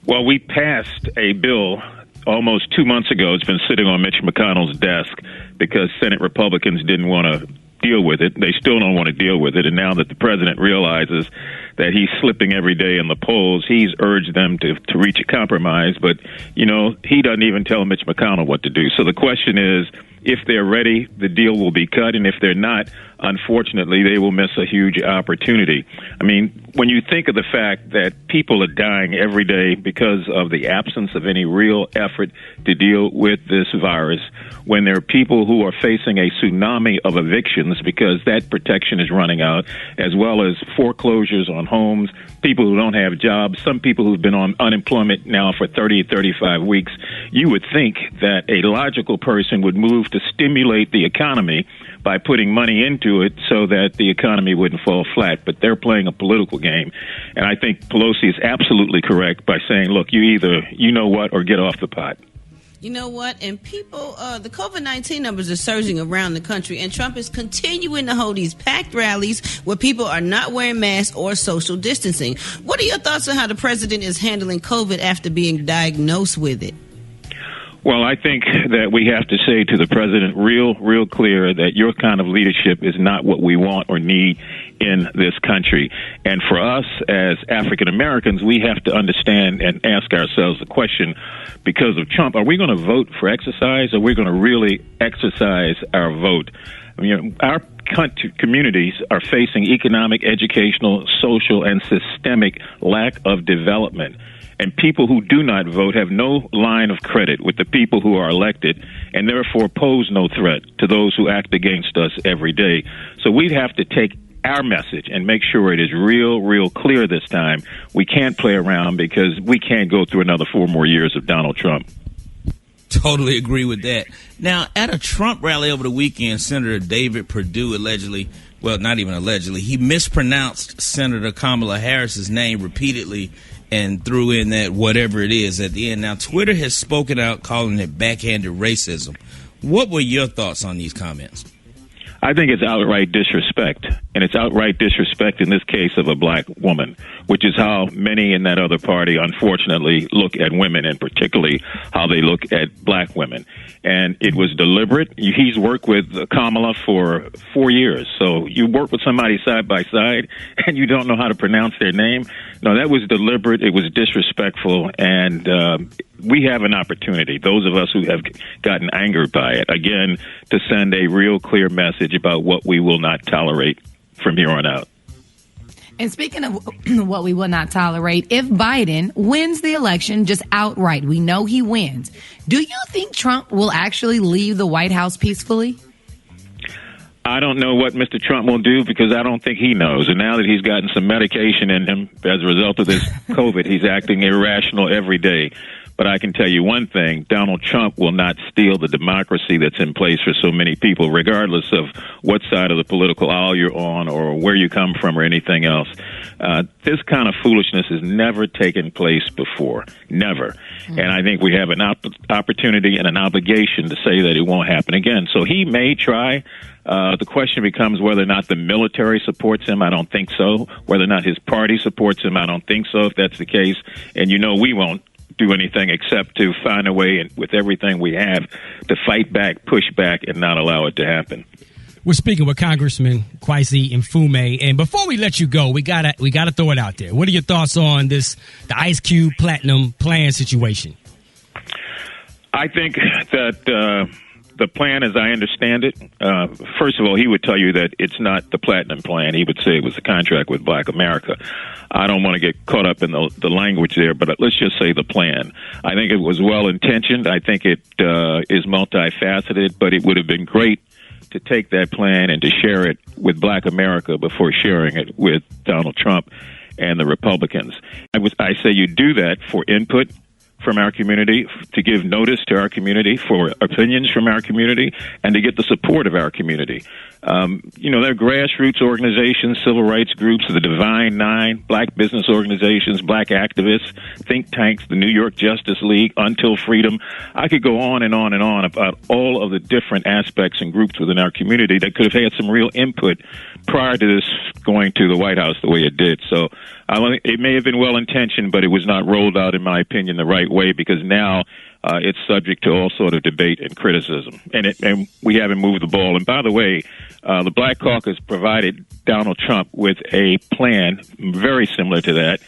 Speaker 12: Well, we passed a bill almost 2 months ago. It's been sitting on Mitch McConnell's desk because Senate Republicans didn't want to deal with it. They still don't want to deal with it. And now that the president realizes that he's slipping every day in the polls, he's urged them to reach a compromise. But, he doesn't even tell Mitch McConnell what to do. So the question is, if they're ready, the deal will be cut. And if they're not, unfortunately, they will miss a huge opportunity. I mean, when you think of the fact that people are dying every day because of the absence of any real effort to deal with this virus, when there are people who are facing a tsunami of evictions because that protection is running out, as well as foreclosures on homes, people who don't have jobs, some people who've been on unemployment now for 30, 35 weeks, you would think that a logical person would move to stimulate the economy by putting money into it so that the economy wouldn't fall flat. But they're playing a political game. And I think Pelosi is absolutely correct by saying, look, you either, you know what, or get off the pot.
Speaker 5: You know what? And people, the COVID-19 numbers are surging around the country, and Trump is continuing to hold these packed rallies where people are not wearing masks or social distancing. What are your thoughts on how the president is handling COVID after being diagnosed with it?
Speaker 12: Well, I think that we have to say to the president real clear that your kind of leadership is not what we want or need in this country. And for us as African Americans, we have to understand and ask ourselves the question, because of Trump, are we going to vote for exercise, or are we going to really exercise our vote? I mean, our communities are facing economic, educational, social, and systemic lack of development. And people who do not vote have no line of credit with the people who are elected, and therefore pose no threat to those who act against us every day. So we have to take our message and make sure it is real clear this time. We can't play around because we can't go through another 4 more years of Donald Trump.
Speaker 22: Totally agree with that. Now, at a Trump rally over the weekend, Senator David Perdue allegedly, well, not even allegedly, he mispronounced Senator Kamala Harris's name repeatedly and threw in that whatever it is at the end. Now, Twitter has spoken out calling it backhanded racism. What were your thoughts on these comments?
Speaker 12: I think it's outright disrespect, and it's outright disrespect in this case of a black woman, which is how many in that other party, unfortunately, look at women, and particularly how they look at black women. And it was deliberate. He's worked with Kamala for 4 years, so you work with somebody side by side, and you don't know how to pronounce their name. No, that was deliberate. It was disrespectful, and we have an opportunity, those of us who have gotten angered by it, again, to send a real clear message about what we will not tolerate from here on out.
Speaker 3: And speaking of what we will not tolerate, if Biden wins the election just outright, we know he wins, do you think Trump will actually leave the White House peacefully?
Speaker 12: I don't know what Mr. Trump will do because I don't think he knows. And now that he's gotten some medication in him as a result of this COVID, he's acting irrational every day. But I can tell you one thing, Donald Trump will not steal the democracy that's in place for so many people, regardless of what side of the political aisle you're on or where you come from or anything else. This kind of foolishness has never taken place before. Never. And I think we have an opportunity and an obligation to say that it won't happen again. So he may try. The question becomes whether or not the military supports him. I don't think so. Whether or not his party supports him. I don't think so, if that's the case. And you know we won't do anything except to find a way, and with everything we have, to fight back, push back, and not allow it to happen.
Speaker 21: We're speaking with Congressman Kwesi Mfume, and before we let you go, we gotta throw it out there. What are your thoughts on the Ice Cube Platinum Plan situation?
Speaker 12: I think that the plan, as I understand it, first of all, he would tell you that it's not the Platinum Plan. He would say it was a contract with Black America. I don't want to get caught up in the language there, but let's just say the plan. I think it was well-intentioned. I think it is multifaceted, but it would have been great to take that plan and to share it with Black America before sharing it with Donald Trump and the Republicans. I say you do that for input from our community, to give notice to our community, for opinions from our community, and to get the support of our community. There are grassroots organizations, civil rights groups, the Divine Nine, black business organizations, black activists, think tanks, the New York Justice League, Until Freedom. I could go on and on and on about all of the different aspects and groups within our community that could have had some real input prior to this going to the White House the way it did. So it may have been well-intentioned, but it was not rolled out, in my opinion, the right way, because now it's subject to all sort of debate and criticism. And we haven't moved the ball. And by the way, the Black Caucus provided Donald Trump with a plan very similar to that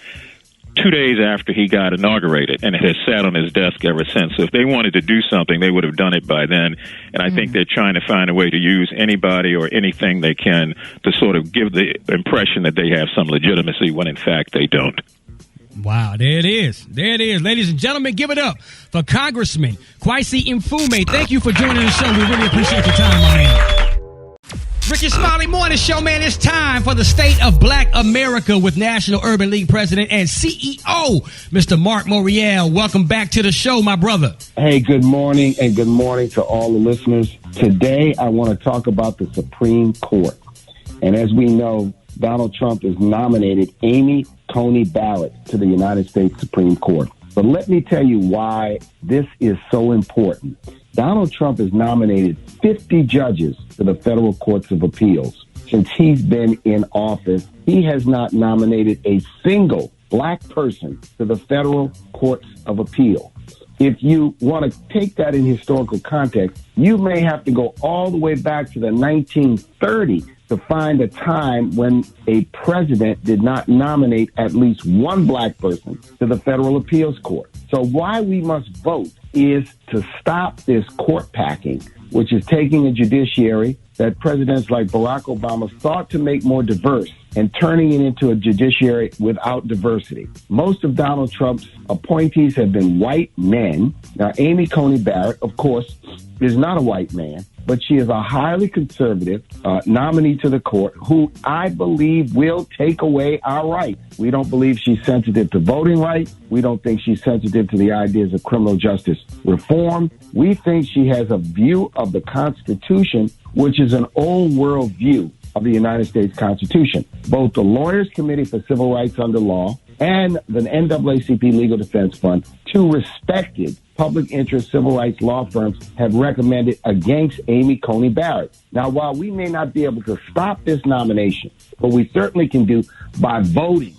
Speaker 12: 2 days after he got inaugurated, and it has sat on his desk ever since. So if they wanted to do something, they would have done it by then. And I think they're trying to find a way to use anybody or anything they can to sort of give the impression that they have some legitimacy when in fact they don't.
Speaker 21: Wow, there it is. There it is. Ladies and gentlemen, give it up for Congressman Kwesi Mfume. Thank you for joining the show. We really appreciate your time, my man. Rickey Smiley Morning Show, man. It's time for the State of Black America with National Urban League President and CEO, Mr. Mark Morial. Welcome back to the show, my brother.
Speaker 6: Hey, good morning, and good morning to all the listeners. Today, I want to talk about the Supreme Court. And as we know, Donald Trump has nominated Amy Coney Barrett to the United States Supreme Court. But let me tell you why this is so important. Donald Trump has nominated 50 judges to the federal courts of appeals. Since he's been in office, he has not nominated a single black person to the federal courts of appeal. If you want to take that in historical context, you may have to go all the way back to the 1930s to find a time when a president did not nominate at least one black person to the federal appeals court. So why we must vote is to stop this court packing, which is taking a judiciary that presidents like Barack Obama thought to make more diverse and turning it into a judiciary without diversity. Most of Donald Trump's appointees have been white men. Now, Amy Coney Barrett, of course, is not a white man, but she is a highly conservative nominee to the court who I believe will take away our rights. We don't believe she's sensitive to voting rights. We don't think she's sensitive to the ideas of criminal justice reform. We think she has a view of the Constitution, which is an old world view of the United States Constitution. Both the Lawyers Committee for Civil Rights Under Law and the NAACP Legal Defense Fund, two respected public interest civil rights law firms, have recommended against Amy Coney Barrett. Now, while we may not be able to stop this nomination, what we certainly can do by voting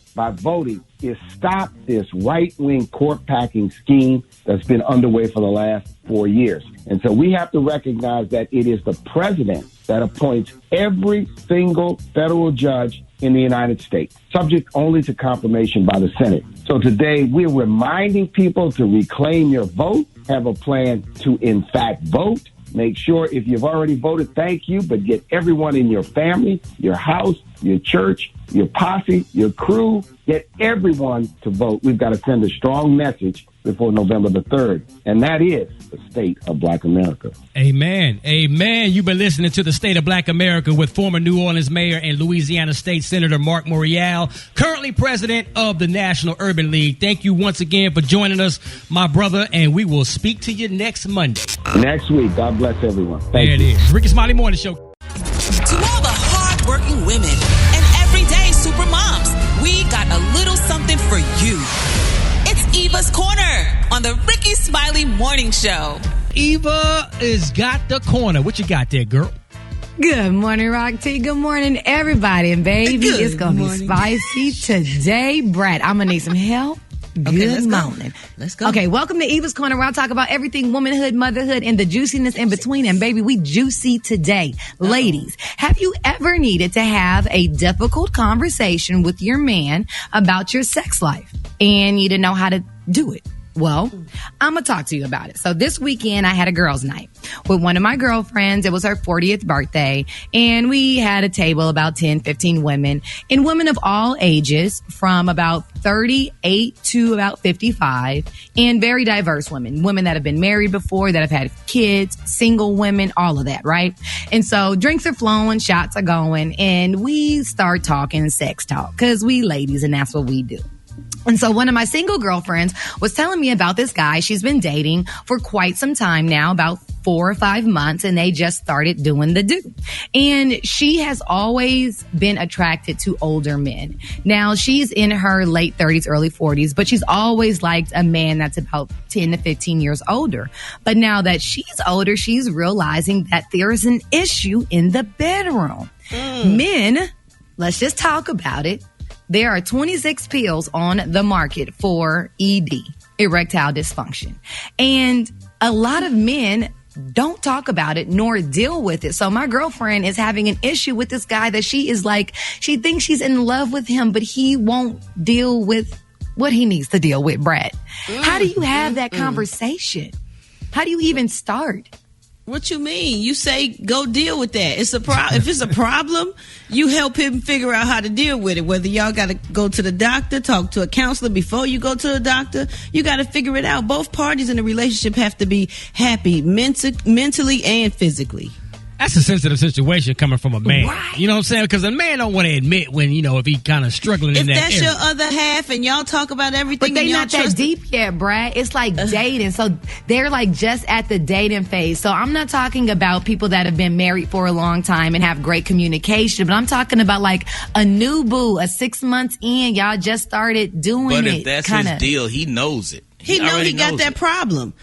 Speaker 6: is stop this right-wing court-packing scheme that's been underway for the last 4 years. And so we have to recognize that it is the president that appoints every single federal judge in the United States, subject only to confirmation by the Senate. So today we're reminding people to reclaim your vote, have a plan to in fact vote. Make sure if you've already voted, thank you, but get everyone in your family, your house, your church, your posse, your crew, get everyone to vote. We've got to send a strong message before November the 3rd, and that is the state of Black America.
Speaker 21: Amen. Amen. You've been listening to the State of Black America with former New Orleans Mayor and Louisiana State Senator Mark Morial, currently president of the National Urban League. Thank you once again for joining us, my brother, and we will speak to you next Monday.
Speaker 6: Next week. God bless everyone. Thank
Speaker 21: you. There it is. Rickey Smiley Morning Show.
Speaker 10: To all the hard-working women and everyday super moms, we got a little something for you. It's Eva's Corner on the Rickey Smiley Morning Show.
Speaker 21: Eva has got the corner. What you got there, girl?
Speaker 3: Good morning, Rock T. Good morning, everybody. And baby, it's going to be spicy today. Brad, I'm going to need some help. Good morning.
Speaker 5: Let's go.
Speaker 3: Okay, welcome to Eva's Corner, where I talk about everything womanhood, motherhood, and the juiciness in between. And baby, we juicy today. Ladies, have you ever needed to have a difficult conversation with your man about your sex life and you didn't know how to do it? Well, I'm going to talk to you about it. So this weekend, I had a girls' night with one of my girlfriends. It was her 40th birthday, and we had a table about 10, 15 women, and women of all ages from about 38 to about 55, and very diverse women that have been married before, that have had kids, single women, all of that, right? And so drinks are flowing, shots are going, and we start talking sex talk because we ladies, and that's what we do. And so one of my single girlfriends was telling me about this guy she's been dating for quite some time now, about 4 or 5 months, and they just started doing the do. And she has always been attracted to older men. Now, she's in her late 30s, early 40s, but she's always liked a man that's about 10 to 15 years older. But now that she's older, she's realizing that there's an issue in the bedroom. Men, let's just talk about it. There are 26 pills on the market for ED, erectile dysfunction. And a lot of men don't talk about it nor deal with it. So my girlfriend is having an issue with this guy that she is like, she thinks she's in love with him, but he won't deal with what he needs to deal with, Brad. How do you have that conversation? How do you even start?
Speaker 5: What you mean? You say go deal with that. It's a if it's a problem, you help him figure out how to deal with it. Whether y'all got to go to the doctor, talk to a counselor before you go to the doctor, you got to figure it out. Both parties in the relationship have to be happy mentally and physically.
Speaker 21: That's a sensitive situation coming from a man. Right. You know what I'm saying? Because a man don't want to admit when, if he kind of struggling in that area.
Speaker 5: If that's your other half and y'all talk about everything.
Speaker 3: But they not that deep yet, Brad. It's like dating. So they're like just at the dating phase. So I'm not talking about people that have been married for a long time and have great communication. But I'm talking about like a new boo, a 6 months in. Y'all just started doing it.
Speaker 22: But if that's his deal, he knows it.
Speaker 5: He knows he got that problem.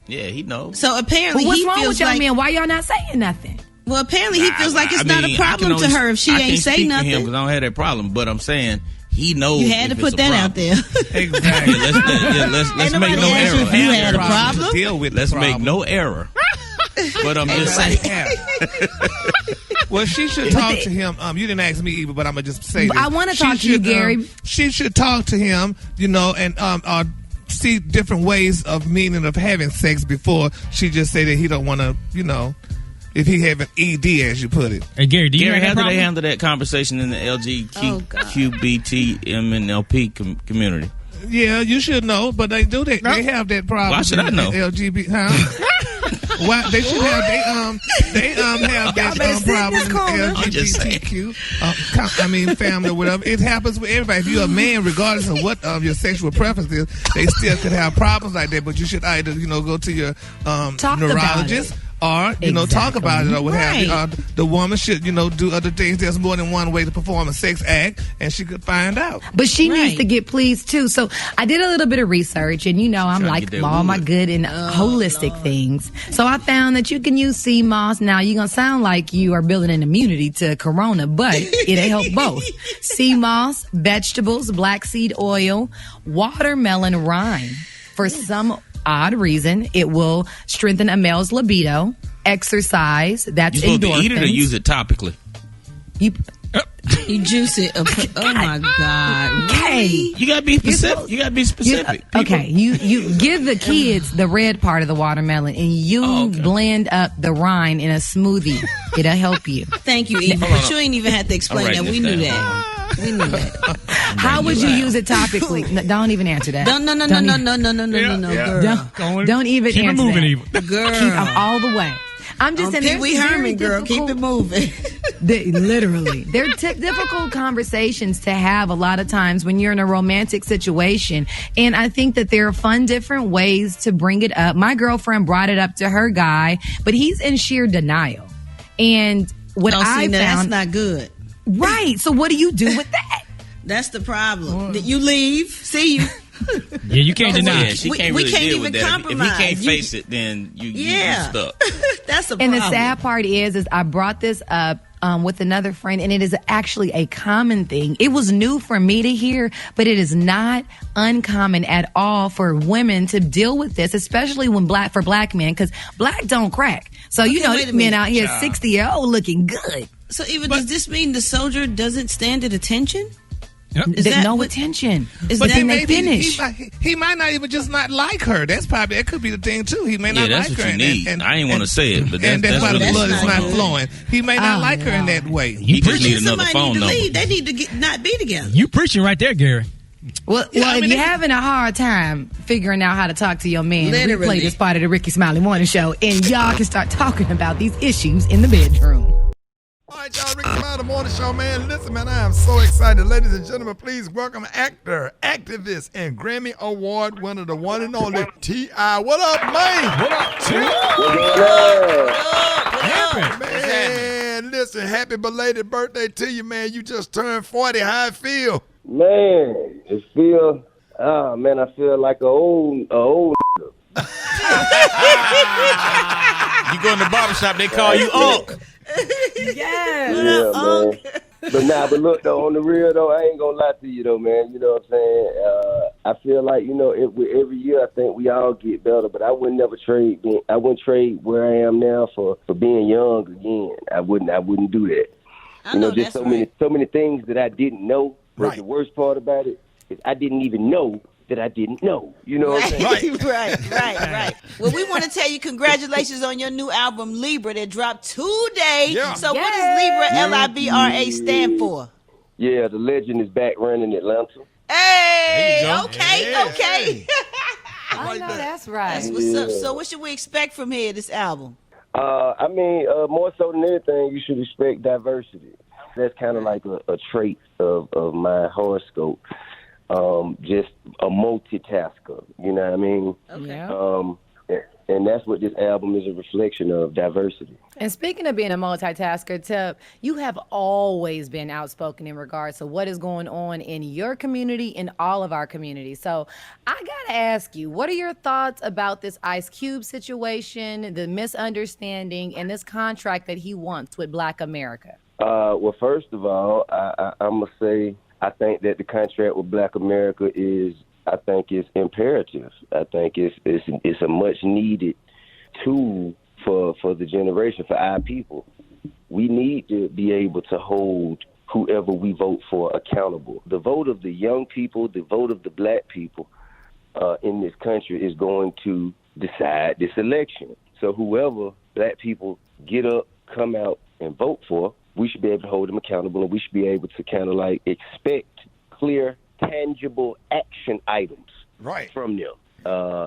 Speaker 22: Yeah, he knows.
Speaker 5: So apparently
Speaker 3: what's
Speaker 5: he
Speaker 3: wrong
Speaker 5: feels
Speaker 3: with y'all
Speaker 5: like,
Speaker 3: men? Why y'all not saying nothing?
Speaker 5: Well, apparently he feels like it's not a problem to her if she ain't say nothing.
Speaker 22: Because I don't have that problem, but I'm saying he knows.
Speaker 5: You had to put that out there.
Speaker 22: Exactly. Let's make no error.
Speaker 5: You had a problem.
Speaker 22: Deal with. Let's make no error. But I'm just saying.
Speaker 2: Well, she should talk to him. You didn't ask me either, but I'm gonna just say this.
Speaker 3: I want to talk to you, Gary.
Speaker 2: She should talk to him, and see different ways of meaning of having sex before she just say that he don't want to, if he have an ED, as you put it.
Speaker 21: Hey, Gary,
Speaker 22: how do they handle that conversation in the LGBTQBTMNLP community?
Speaker 2: Yeah, you should know, but they do that. They have that problem.
Speaker 22: Why should I know?
Speaker 2: LGBT, huh? Why they should have they have that problem in LGBTQ. Family, or whatever. It happens with everybody. If you're a man, regardless of what your sexual preference is, they still could have problems like that. But you should either go to your neurologist. Or, talk about it or what have you. The woman should, do other things. There's more than one way to perform a sex act, and she could find out.
Speaker 3: But she needs to get pleased, too. So I did a little bit of research, and, I'm like all my good and holistic things. So I found that you can use sea moss. Now, you're going to sound like you are building an immunity to corona, but it'll help both. Sea moss, vegetables, black seed oil, watermelon rind. For some odd reason, it will strengthen a male's libido. Exercise, that's
Speaker 22: endorphins. You supposed to eat it or use it topically?
Speaker 5: You juice it. Oh my God!
Speaker 3: Okay,
Speaker 22: you gotta be specific.
Speaker 3: Okay, you give the kids the red part of the watermelon, and you blend up the rind in a smoothie. It'll help you.
Speaker 5: Thank you, Eva. But you ain't even had to explain that. We knew that. We knew that.
Speaker 3: How would you use it topically? Don't even answer that.
Speaker 5: No, girl.
Speaker 3: Don't even
Speaker 21: keep
Speaker 3: answer
Speaker 21: it moving,
Speaker 3: that.
Speaker 21: Eva.
Speaker 5: Girl.
Speaker 3: Keep all the way. I'm just saying,
Speaker 5: Pee-wee Herman, girl. Keep it moving.
Speaker 3: Literally. They're difficult conversations to have a lot of times when you're in a romantic situation. And I think that there are fun, different ways to bring it up. My girlfriend brought it up to her guy, but he's in sheer denial. And what I found...
Speaker 5: that's not good.
Speaker 3: Right. So what do you do with that?
Speaker 5: That's the problem. You leave. See you.
Speaker 21: Yeah, you can't deny it.
Speaker 22: She can't really deal with that. If he can't face it, then you stuck.
Speaker 5: That's the problem.
Speaker 3: And the sad part is I brought this up with another friend, and it is actually a common thing. It was new for me to hear, but it is not uncommon at all for women to deal with this, especially for black men, because black don't crack. So, men out here 60-year-old looking good.
Speaker 5: So, does this mean the soldier doesn't stand at attention?
Speaker 21: Yep.
Speaker 3: Attention.
Speaker 2: But then they finish. He might not even just not like her. That could be the thing too. He may not like her.
Speaker 22: And I ain't want to say it, but that's
Speaker 2: why the blood is not
Speaker 5: good.
Speaker 2: flowing. He may not like her in that way.
Speaker 22: He just need another phone number.
Speaker 5: They need to not be together.
Speaker 21: You preaching right there, Gary.
Speaker 3: Well, if you're having a hard time figuring out how to talk to your man, replay this part of the Rickey Smiley Morning Show, and y'all can start talking about these issues in the bedroom.
Speaker 18: All right, y'all, Rickey Smiley Morning Show, man. Listen, man, I am so excited. Ladies and gentlemen, please welcome actor, activist, and Grammy Award winner, the one and only T.I. What up, man?
Speaker 21: What up, T.I.?
Speaker 18: Man, listen, happy belated birthday to you, man. You just turned 40. How it feel?
Speaker 1: Man, it feel, I feel like a old
Speaker 14: You go in the barbershop, they call you Unc.
Speaker 1: Yeah, man. But look, though, on the real, though, I ain't gonna lie to you, though, man. You know what I'm saying? I feel like, every year I think we all get better, but I would never trade. I wouldn't trade where I am now for being young again. I wouldn't do that. Just so many things that I didn't know. But the worst part about it is I didn't even know that I didn't know. You know what I'm saying?
Speaker 5: Right. Well, we want to tell you congratulations on your new album, Libra, that dropped today. Yeah. So what does Libra, Libra, stand for?
Speaker 1: Yeah, the legend is back running Atlanta.
Speaker 5: Hey, okay.
Speaker 3: I know that's right.
Speaker 5: That's what's up. So what should we expect from here, this album?
Speaker 1: More so than anything, you should expect diversity. That's kind of like a trait of my horoscope. Just a multitasker, you know what I mean?
Speaker 3: Okay.
Speaker 1: And that's what this album is a reflection of, diversity.
Speaker 3: And speaking of being a multitasker, Tip, you have always been outspoken in regards to what is going on in your community and all of our communities. So I got to ask you, what are your thoughts about this Ice Cube situation, the misunderstanding, and this contract that he wants with Black America?
Speaker 1: Well, first of all, I'm going to say I think that the contract with Black America is imperative. I think it's a much needed tool for the generation, for our people. We need to be able to hold whoever we vote for accountable. The vote of the young people, the vote of the Black people in this country is going to decide this election. So whoever black people get up, come out, and vote for, we should be able to hold them accountable, and we should be able to kind of like expect clear, tangible action items from them.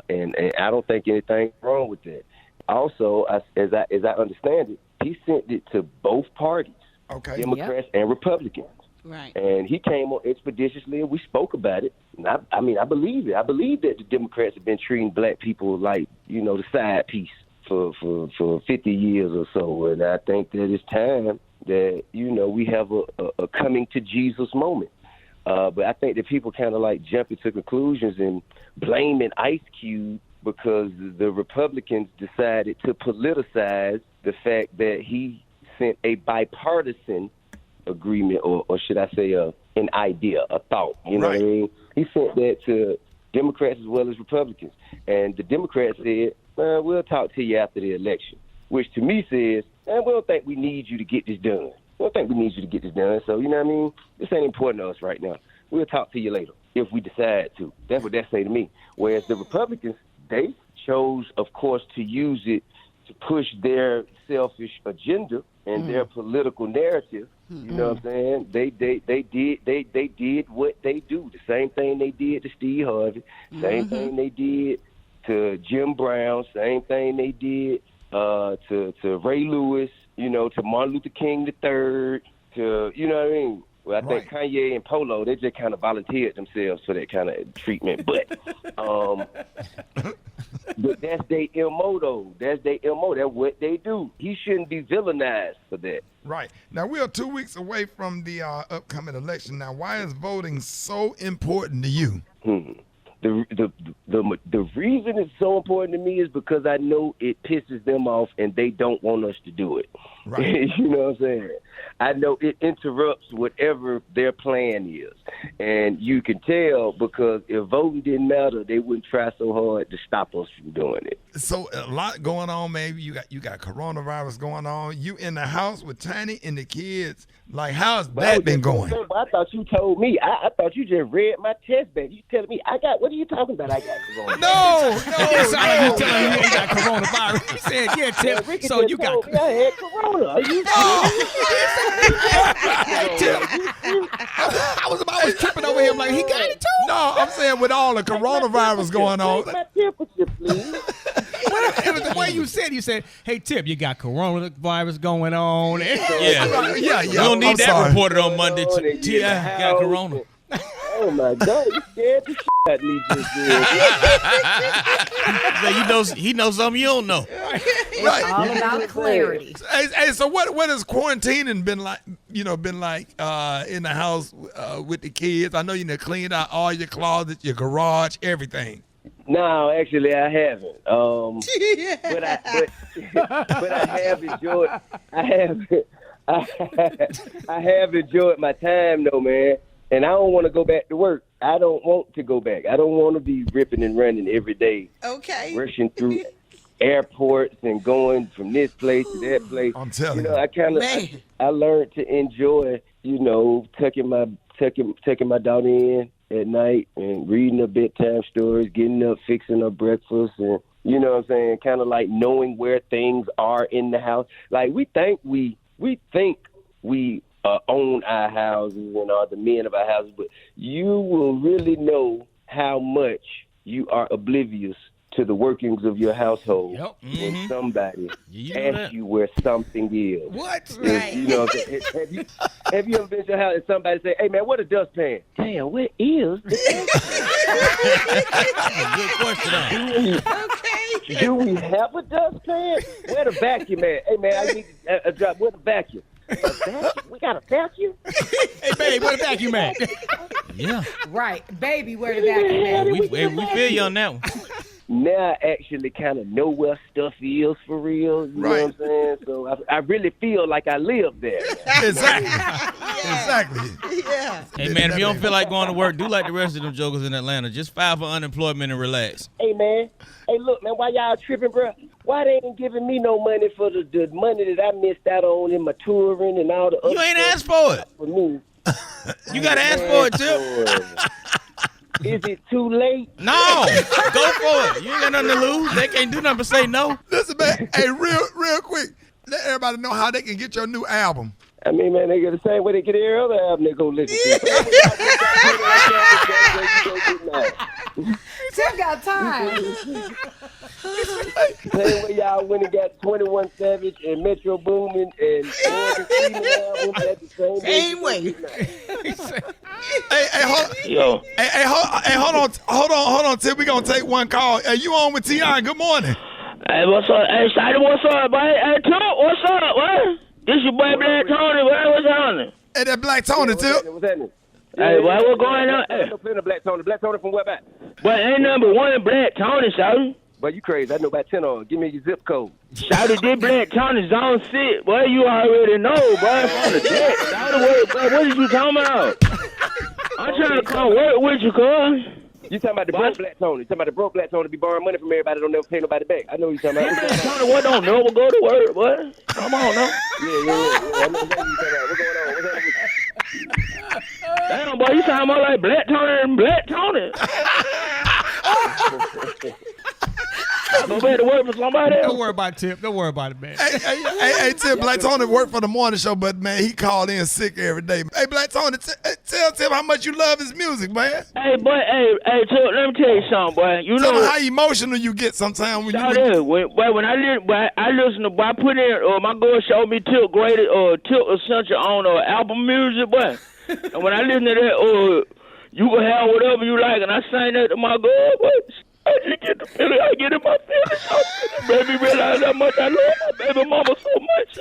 Speaker 1: And I don't think anything's wrong with that. Also, as I understand it, he sent it to both parties, Democrats and Republicans.
Speaker 5: Right.
Speaker 1: And he came on expeditiously, and we spoke about it. And I mean, I believe it. I believe that the Democrats have been treating black people like, the side piece for 50 years or so. And I think that it's time that, we have a coming to Jesus moment. But I think that people kind of like jumping to conclusions and blaming Ice Cube because the Republicans decided to politicize the fact that he sent a bipartisan agreement, or should I say an idea, a thought. You know what I mean? He sent that to Democrats as well as Republicans. And the Democrats said, we'll talk to you after the election, which to me says, we don't think we need you to get this done. We don't think we need you to get this done. So, you know what I mean? This ain't important to us right now. We'll talk to you later if we decide to. That's what that say to me. Whereas the Republicans, they chose, of course, to use it to push their selfish agenda and their political narrative. You know what I'm saying? They did what they do. The same thing they did to Steve Harvey. Same thing they did to Jim Brown. Same thing they did to Ray Lewis. To Martin Luther King III. To what I mean? Well, I think Kanye and Polo, they just kind of volunteered themselves for that kind of treatment. But but that's their MO, though. That's their MO. That's what they do. He shouldn't be villainized for that.
Speaker 18: Right. Now, we are 2 weeks away from the upcoming election. Now, why is voting so important to you?
Speaker 1: The reason it's so important to me is because I know it pisses them off and they don't want us to do it.
Speaker 18: Right.
Speaker 1: You know what I'm saying? I know it interrupts whatever their plan is. And you can tell because if voting didn't matter, they wouldn't try so hard to stop us from doing it.
Speaker 18: So a lot going on, maybe. You got coronavirus going on. You in the house with Tiny and the kids. Like, how's that been going?
Speaker 1: I thought you told me. I thought you just read my test back. You telling me what are you talking about? I got coronavirus.
Speaker 18: No.
Speaker 21: You telling me you got coronavirus. You said, yeah, Tim.
Speaker 1: Ricky
Speaker 21: So you got.
Speaker 1: I had corona. Are you
Speaker 21: I was tripping over him like he got it too.
Speaker 18: No, I'm saying with all the coronavirus going on.
Speaker 1: My temperature, please.
Speaker 21: It was the way you said, hey, Tip, you got coronavirus going on.
Speaker 14: Yeah. We don't need that reported on Monday. T.I. got corona.
Speaker 1: Oh, my God. You scared the shit out of me just
Speaker 14: So he knows something you don't know.
Speaker 3: It's all about clarity.
Speaker 18: Hey, so what has quarantining been like? Been like in the house with the kids? I know you cleaned out all your closets, your garage, everything.
Speaker 1: No, actually, I haven't. But I have enjoyed. I have enjoyed my time, though, man. And I don't want to go back to work. I don't want to go back. I don't want to be ripping and running every day.
Speaker 5: Okay.
Speaker 1: Rushing through airports and going from this place to that place.
Speaker 18: I'm telling you.
Speaker 1: I learned to enjoy, tucking my daughter in at night and reading her bedtime stories, getting up, fixing her breakfast, and you know what I'm saying, kind of like knowing where things are in the house. Like we think we own our houses and are the men of our houses, but you will really know how much you are oblivious to the workings of your household when somebody asks you where something is.
Speaker 21: What?
Speaker 1: Right. Have you ever been to your house and somebody say, hey, man, what a dustpan? Damn, where is the
Speaker 14: Good question.
Speaker 1: Okay. Do we have a dustpan? Where the vacuum at? Hey, man, I need a drop. Where the vacuum? A vacuum? We got a vacuum?
Speaker 21: Hey, babe, where the vacuum at?
Speaker 14: Yeah.
Speaker 3: Right. Baby, where the vacuum at?
Speaker 14: We feel you on that one.
Speaker 1: Now I actually kind of know where stuff is for real. You know what I'm saying? So I really feel like I live there.
Speaker 18: Exactly.
Speaker 5: Yeah.
Speaker 14: Hey, man, if you don't feel like going to work, do like the rest of them jokers in Atlanta. Just file for unemployment and relax.
Speaker 1: Hey, man. Hey, look, man, why y'all tripping, bro? Why they ain't giving me no money for the money that I missed out on in my touring and all the other
Speaker 14: You ain't asked for it.
Speaker 1: For me.
Speaker 14: You got to ask for it, too.
Speaker 1: Is it too late?
Speaker 14: No, go for it. You ain't got nothing to lose. They can't do nothing but say no.
Speaker 18: Listen, man. Hey, real quick. Let everybody know how they can get your new album.
Speaker 1: I mean, man, they get the same way they get every other album they go listen to.
Speaker 3: Tim got time.
Speaker 1: Same way y'all went and got 21 Savage and Metro Boomin and Morgan Freeman albums at the same way.
Speaker 18: Hold on, Tim. We gonna take one call. Hey, you on with T.I.? Good morning.
Speaker 26: Hey, what's up? Hey, Shady, what's up, boy? Hey, Tip, what's up, what? This your boy Black Tony, boy. What's happening?
Speaker 18: Hey, that Black Tony, Tip.
Speaker 1: What's happening?
Speaker 26: Hey, boy, what's going on? Hey.
Speaker 1: Black Tony. Black Tony from where back?
Speaker 26: Boy, ain't number one Black Tony, Shady.
Speaker 1: Boy, you crazy. I know about 10 on. Give me your zip code.
Speaker 26: Shady, this Black Tony's on sit. Boy, you already know, boy. From the jet. Shady, boy, what is you talking about? I'm trying to come work with you, cuz.
Speaker 1: You talking about the broke Black Tony. You talking about the broke Black Tony be borrowing money from everybody, don't never pay nobody back. I know you talking about.
Speaker 26: Black Tony, what don't never go to work, boy? Come on, now.
Speaker 1: Yeah. I know exactly what you talking about. What's going on? What's happening?
Speaker 26: Damn, boy, you sound more like Black Tony than Black Tony. Go back to work for somebody else.
Speaker 21: Don't worry about Tip. Don't worry about it, man.
Speaker 18: Hey, Tip, Black Tony worked for the morning show, but, man, he called in sick every day. Hey, Black Tony, tell Tip how much you love his music, man.
Speaker 26: Hey, boy, hey, Tip, let me tell you something, boy. You
Speaker 18: tell
Speaker 26: know
Speaker 18: me how emotional you get sometimes when
Speaker 26: when I listen to, boy, I put in, my girl showed me Tip graded, Tip Essential on album music, boy. And when I listen to that, you can have whatever you like, and I sang that to my girl, boy. I just get the feeling, I get in my feelings. Baby realize how much I love my baby mama so much.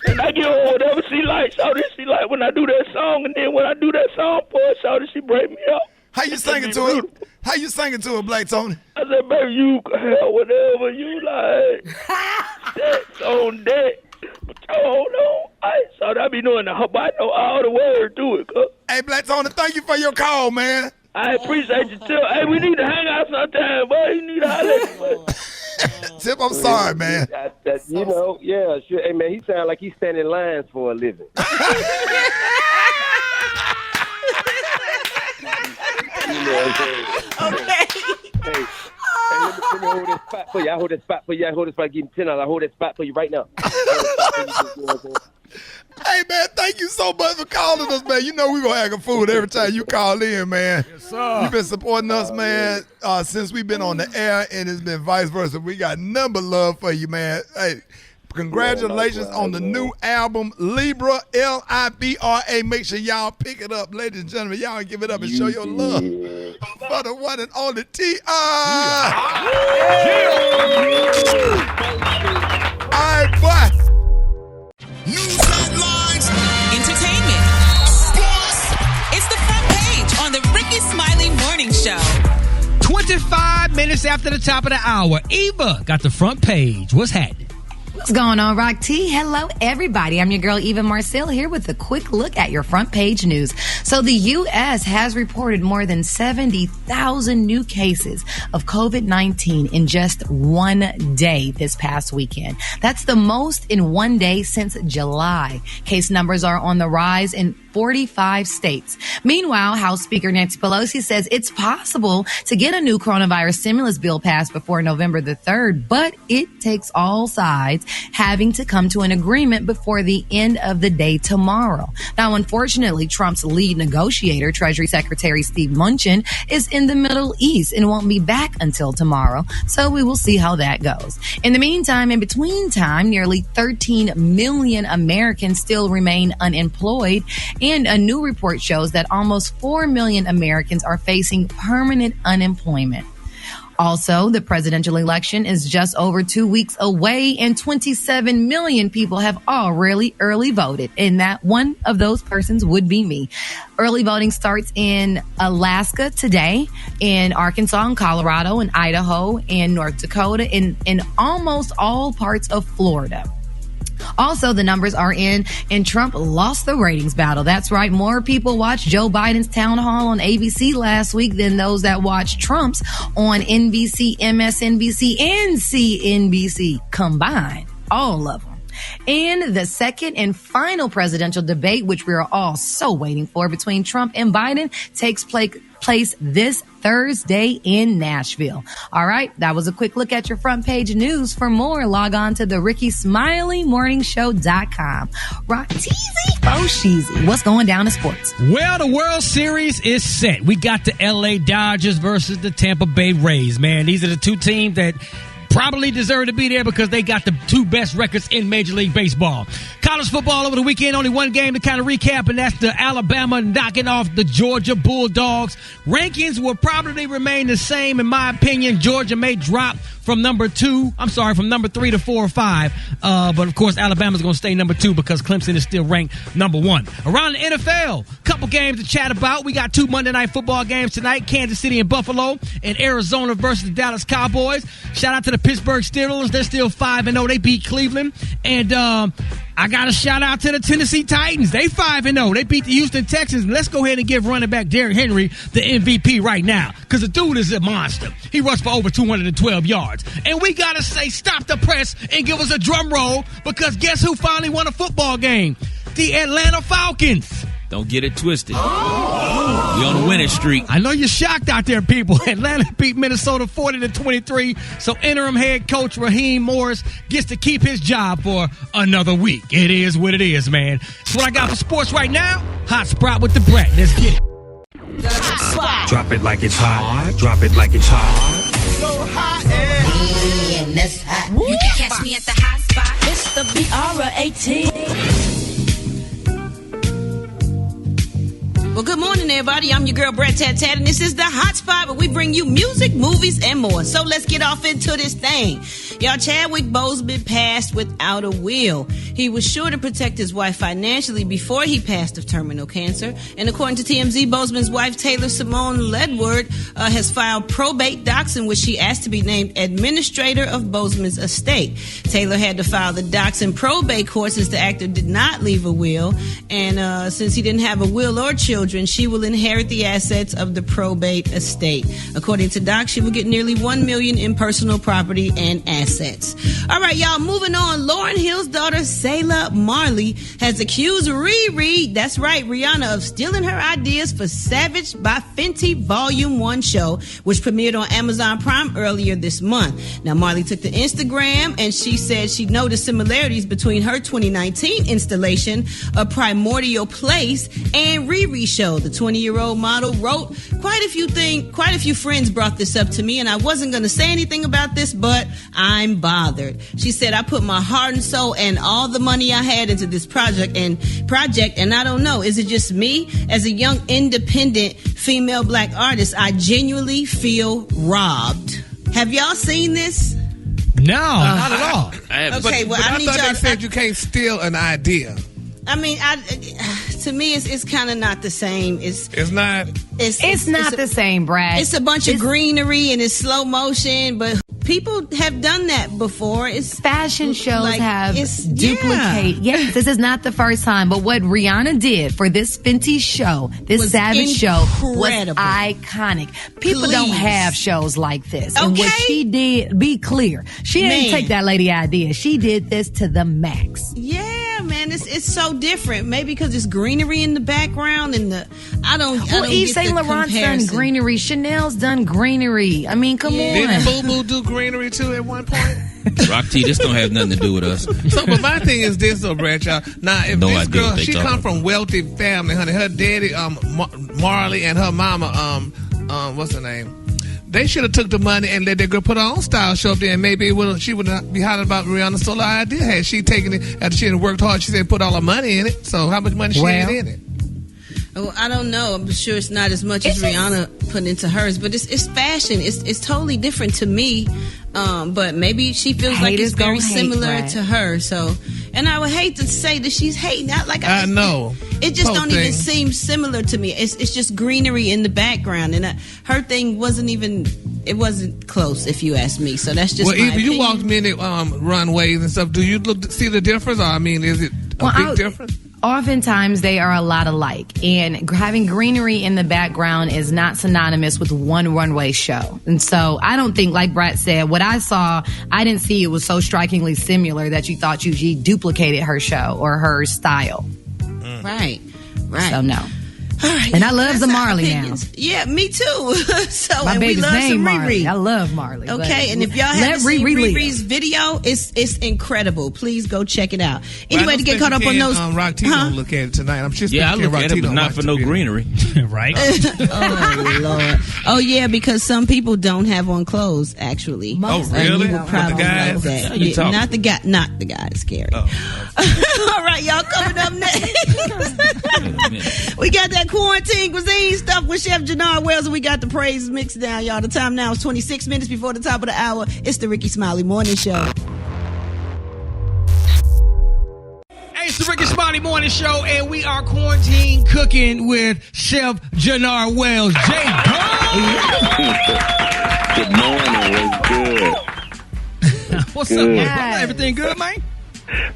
Speaker 26: And I give her whatever she likes. She like when I do that song, and then when I do that song for her, she break me up.
Speaker 18: How you singing to her? How you singing to her, Black Tony?
Speaker 26: I said, baby, you can have whatever you like. That's on that. But hold on. So I be knowing I know all the words to it.
Speaker 18: Hey, Black Tony, thank you for your call, man.
Speaker 26: I appreciate you, Tip. Hey, we need to hang out sometime, boy. You need to holler at me.
Speaker 18: Tip, I'm sorry, man.
Speaker 1: You know, yeah, sure. Hey, man, he sound like he's standing in lines for a living. You know what I'm saying?
Speaker 5: Okay.
Speaker 1: Hey, let me hold this spot for you. I hold this spot for you. I hold this spot. Give me $10. I hold that spot for you right now.
Speaker 18: Hey, man, thank you so much for calling us, man. You know we're going to act a fool every time you call in, man.
Speaker 21: Yes, sir.
Speaker 18: You've been supporting us, man, since we've been on the air, and it's been vice versa. We got number love for you, man. Hey, congratulations on the new album, Libra, Libra. Make sure y'all pick it up, ladies and gentlemen. Y'all give it up and show your love for the one and only T.I. All right, boy.
Speaker 10: News headlines, entertainment, sports. It's the front page on the Rickey Smiley Morning Show.
Speaker 21: 25 minutes after the top of the hour, Eva got the front page. What's happening?
Speaker 3: What's going on, Rock T? Hello, everybody. I'm your girl, Eva Marcel, here with a quick look at your front page news. So the U.S. has reported more than 70,000 new cases of COVID-19 in just one day this past weekend. That's the most in one day since July. Case numbers are on the rise in 45 states. Meanwhile, House Speaker Nancy Pelosi says it's possible to get a new coronavirus stimulus bill passed before November the 3rd, but it takes all sides having to come to an agreement before the end of the day tomorrow. Now, unfortunately, Trump's lead negotiator, Treasury Secretary Steve Mnuchin, is in the Middle East and won't be back until tomorrow, so we will see how that goes. In the meantime, in between time, nearly 13 million Americans still remain unemployed, and a new report shows that almost 4 million Americans are facing permanent unemployment. Also, the presidential election is just over 2 weeks away, and 27 million people have already early voted. And that one of those persons would be me. Early voting starts in Alaska today, in Arkansas and Colorado and Idaho and North Dakota, in almost all parts of Florida. Also, the numbers are in, and Trump lost the ratings battle. That's right. More people watched Joe Biden's town hall on ABC last week than those that watched Trump's on NBC, MSNBC, and CNBC combined. All of them. In the second and final presidential debate, which we are all so waiting for, between Trump and Biden, takes place this Thursday in Nashville. All right, that was a quick look at your front page news. For more, log on to the Rickey Smiley Morningshow.com. Rock teasy, sheezy. What's going down in sports?
Speaker 21: Well, the World Series is set. We got the LA Dodgers versus the Tampa Bay Rays, man. These are the two teams that probably deserve to be there because they got the two best records in Major League Baseball. College football over the weekend, only one game to kind of recap, and that's the Alabama knocking off the Georgia Bulldogs. Rankings will probably remain the same, in my opinion. Georgia may drop from number 3 to 4 or 5. But of course, Alabama's going to stay number 2 because Clemson is still ranked number 1. Around the NFL, couple games to chat about. We got 2 Monday Night Football games tonight, Kansas City and Buffalo, and Arizona versus the Dallas Cowboys. Shout out to the Pittsburgh Steelers. They're still 5-0. They beat Cleveland. And I got a shout out to the Tennessee Titans. They 5-0. They beat the Houston Texans. Let's go ahead and give running back Derrick Henry the MVP right now, because the dude is a monster. He rushed for over 212 yards. And we got to say stop the press and give us a drum roll, because guess who finally won a football game? The Atlanta Falcons.
Speaker 22: Don't get it twisted. We on a winning streak.
Speaker 21: I know you're shocked out there, people. Atlanta beat Minnesota 40-23. So interim head coach Raheem Morris gets to keep his job for another week. It is what it is, man. That's what I got for sports right now. Hot Spot with the Brett. Let's get it.
Speaker 9: Drop it like it's hot. Drop it like it's hot.
Speaker 20: So hot and that's hot. You can catch me at the Hot Spot. It's the BR18.
Speaker 5: Well, good morning, everybody. I'm your girl, Brett Tat, and this is the Hot Spot, where we bring you music, movies, and more. So let's get off into this thing. Y'all, Chadwick Boseman passed without a will. He was sure to protect his wife financially before he passed of terminal cancer. And according to TMZ, Boseman's wife, Taylor Simone Ledward, has filed probate docs in which she asked to be named administrator of Boseman's estate. Taylor had to file the docs in probate court since the actor did not leave a will. And since he didn't have a will or children, she will inherit the assets of the probate estate. According to docs, she will get nearly $1 million in personal property and assets. All right, y'all, moving on. Lauryn Hill's daughter, Selah Marley, has accused Riri, that's right, Rihanna, of stealing her ideas for Savage by Fenty Volume 1 show, which premiered on Amazon Prime earlier this month. Now, Marley took to Instagram and she said she noticed similarities between her 2019 installation, A Primordial Place, and Riri's show. The 20-year-old model wrote, quite a few friends brought this up to me, and I wasn't going to say anything about this, but I'm bothered. She said, I put my heart and soul and all the money I had into this project, and I don't know, is it just me? As a young, independent female black artist, I genuinely feel robbed. Have y'all seen this?
Speaker 21: No, not at all.
Speaker 5: Okay, well,
Speaker 2: I
Speaker 5: need
Speaker 2: thought
Speaker 5: y'all.
Speaker 2: they said you can't steal an idea.
Speaker 5: I mean, to me, it's kind of not the same. It's
Speaker 2: not.
Speaker 3: It's not the same, Brad.
Speaker 5: It's a bunch of greenery and it's slow motion, but people have done that before. It's
Speaker 3: fashion shows have duplicate. Yes, this is not the first time. But what Rihanna did for this Fenty show, this Savage show, was iconic. People don't have shows like this. Okay. And what she did, be clear, she didn't take that lady idea. She did this to the max.
Speaker 5: Yeah, man, it's so different. Maybe because it's greenery in the background and I don't
Speaker 3: Yves Saint Laurent's done greenery. Chanel's done greenery. I mean, come on.
Speaker 2: Didn't Boo Boo do greenery too at one point?
Speaker 22: Rock T, this don't have nothing to do with us.
Speaker 2: So, but my thing is this, though, Brad, y'all. Now, if this girl, she come from wealthy family, honey. Her daddy, Marley, and her mama, what's her name? They should have took the money and let that girl put her own style show up there, and maybe she would not be hollering about Rihanna's solo idea. Had she taken it after she had worked hard, she said put all her money in it. So how much money she had in it?
Speaker 5: Well, I don't know. I'm sure it's not as much as Rihanna put into hers, but it's fashion. It's totally different to me. But maybe she feels like it's very similar to her. So, and I would hate to say that she's hating. I
Speaker 2: know.
Speaker 5: It just don't even seem similar to me. It's just greenery in the background, and her thing it wasn't close, if you ask me. So that's just my opinion.
Speaker 2: You walk many runways and stuff. Do you see the difference? Or, I mean, is it a big difference?
Speaker 3: oftentimes they are a lot alike. And having greenery in the background is not synonymous with one runway show. And so I don't think, like Brett said, what I saw, I didn't see it was so strikingly similar that you thought she duplicated her show or her style.
Speaker 5: Right.
Speaker 3: So no.
Speaker 5: All right.
Speaker 3: And I love the Marley now.
Speaker 5: Yeah, me too. So
Speaker 3: my
Speaker 5: and we
Speaker 3: baby's
Speaker 5: love
Speaker 3: name
Speaker 5: some
Speaker 3: Marley.
Speaker 5: Riri.
Speaker 3: I love Marley.
Speaker 5: Okay, and if y'all haven't seen Riri's video, it's incredible. Please go check it out. Anyway, to get caught up on those,
Speaker 2: Rock T gonna look at it tonight. I'm just
Speaker 22: I look at it, but not for no greenery,
Speaker 21: right?
Speaker 5: Oh Lord. Oh yeah, because some people don't have on clothes actually.
Speaker 2: Oh really?
Speaker 5: You would probably know that. Yeah, not the guy. Not the guy. It's scary. All right, y'all. Coming up next, we got that quarantine cuisine stuff with Chef Jannard Wells, and we got the praise mix down, y'all. The time now is 26 minutes before the top of the hour. It's the Rickey Smiley Morning Show.
Speaker 21: Hey, it's the Rickey Smiley Morning Show, and we are quarantine cooking with Chef Jannard Wells.
Speaker 26: Good morning. What's good?
Speaker 21: What's up, man? Everything good, man?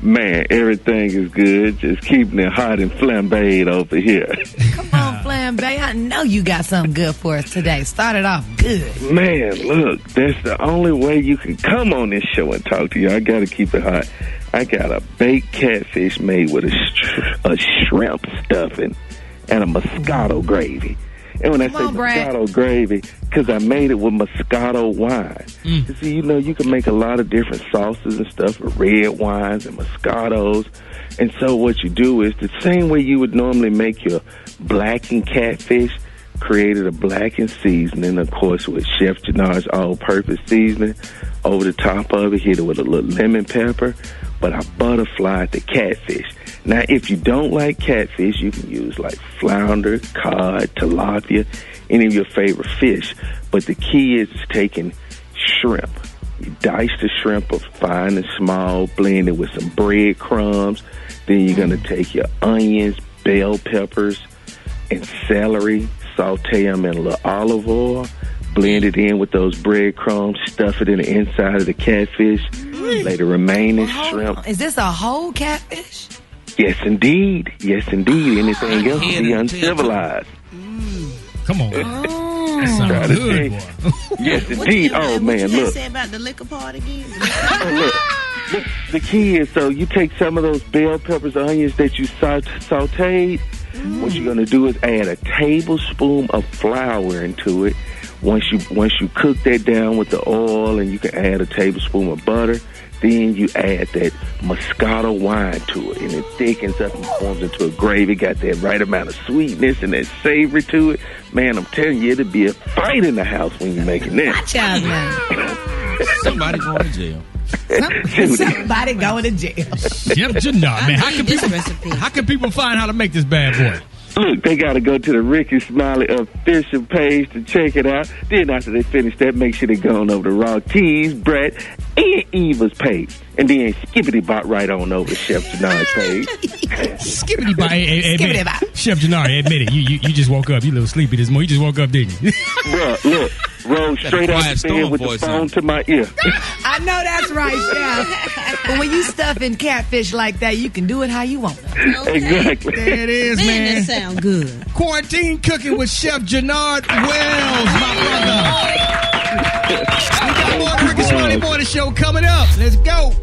Speaker 26: Man, everything is good. Just keeping it hot and flambéed over here.
Speaker 3: Come on, Flambe. I know you got something good for us today. Start it off good.
Speaker 26: Man, look, that's the only way you can come on this show and talk to you. I got to keep it hot. I got a baked catfish made with a shrimp stuffing and a Moscato gravy. And when I say Moscato gravy, because I made it with Moscato wine. You see, you can make a lot of different sauces and stuff with red wines and Moscatos. And so what you do is the same way you would normally make your blackened catfish, created a blackened seasoning, of course, with Chef Jannard's all-purpose seasoning. Over the top of it, hit it with a little lemon pepper. But I butterflied the catfish. Now, if you don't like catfish, you can use like flounder, cod, tilapia, any of your favorite fish. But the key is taking shrimp. You dice the shrimp up fine and small, blend it with some breadcrumbs. Then you're going to take your onions, bell peppers, and celery, saute them in a little olive oil, blend it in with those breadcrumbs, stuff it in the inside of the catfish, lay the remaining shrimp.
Speaker 3: Is this a whole catfish?
Speaker 26: Yes, indeed. Yes, indeed. Anything else would be uncivilized.
Speaker 21: Come on.
Speaker 26: Sounds good, boy. Yes, indeed. Oh, man,
Speaker 5: What
Speaker 26: look.
Speaker 5: you say about the liquor part again?
Speaker 26: Look, the key is, so you take some of those bell peppers, onions that you sauteed. What you're going to do is add a tablespoon of flour into it. Once you cook that down with the oil, and you can add a tablespoon of butter, then you add that Moscato wine to it, and it thickens up and forms into a gravy. Got that right amount of sweetness and that savory to it. Man, I'm telling you, it'll be a fight in the house when you're making that.
Speaker 3: Watch out, man.
Speaker 22: Somebody going to jail.
Speaker 3: Somebody going to jail.
Speaker 21: Chef Jannard, man. How can people find how to make this bad boy?
Speaker 26: Look, they got to go to the Rickey Smiley official page to check it out. Then after they finish that, make sure they go on over to Rock T's, Brett, and Eva's page. And then skippity-bop right on over to Chef Jannard's page.
Speaker 21: Skippity-bop. Skippity-bop. Chef Jannard, admit it. You just woke up. You a little sleepy this morning. You just woke up, didn't you?
Speaker 26: Bruh, look. Roll straight out the bed with the phone to my ear.
Speaker 3: I know that's right, Chef. But when you stuff in catfish like that, you can do it how you want.
Speaker 26: Okay. Exactly.
Speaker 21: There it is, man.
Speaker 5: That sound good.
Speaker 21: Quarantine cooking with Chef Jannard Wells, my brother. We got more of the Rickey Smiley Morning Show coming up. Let's go.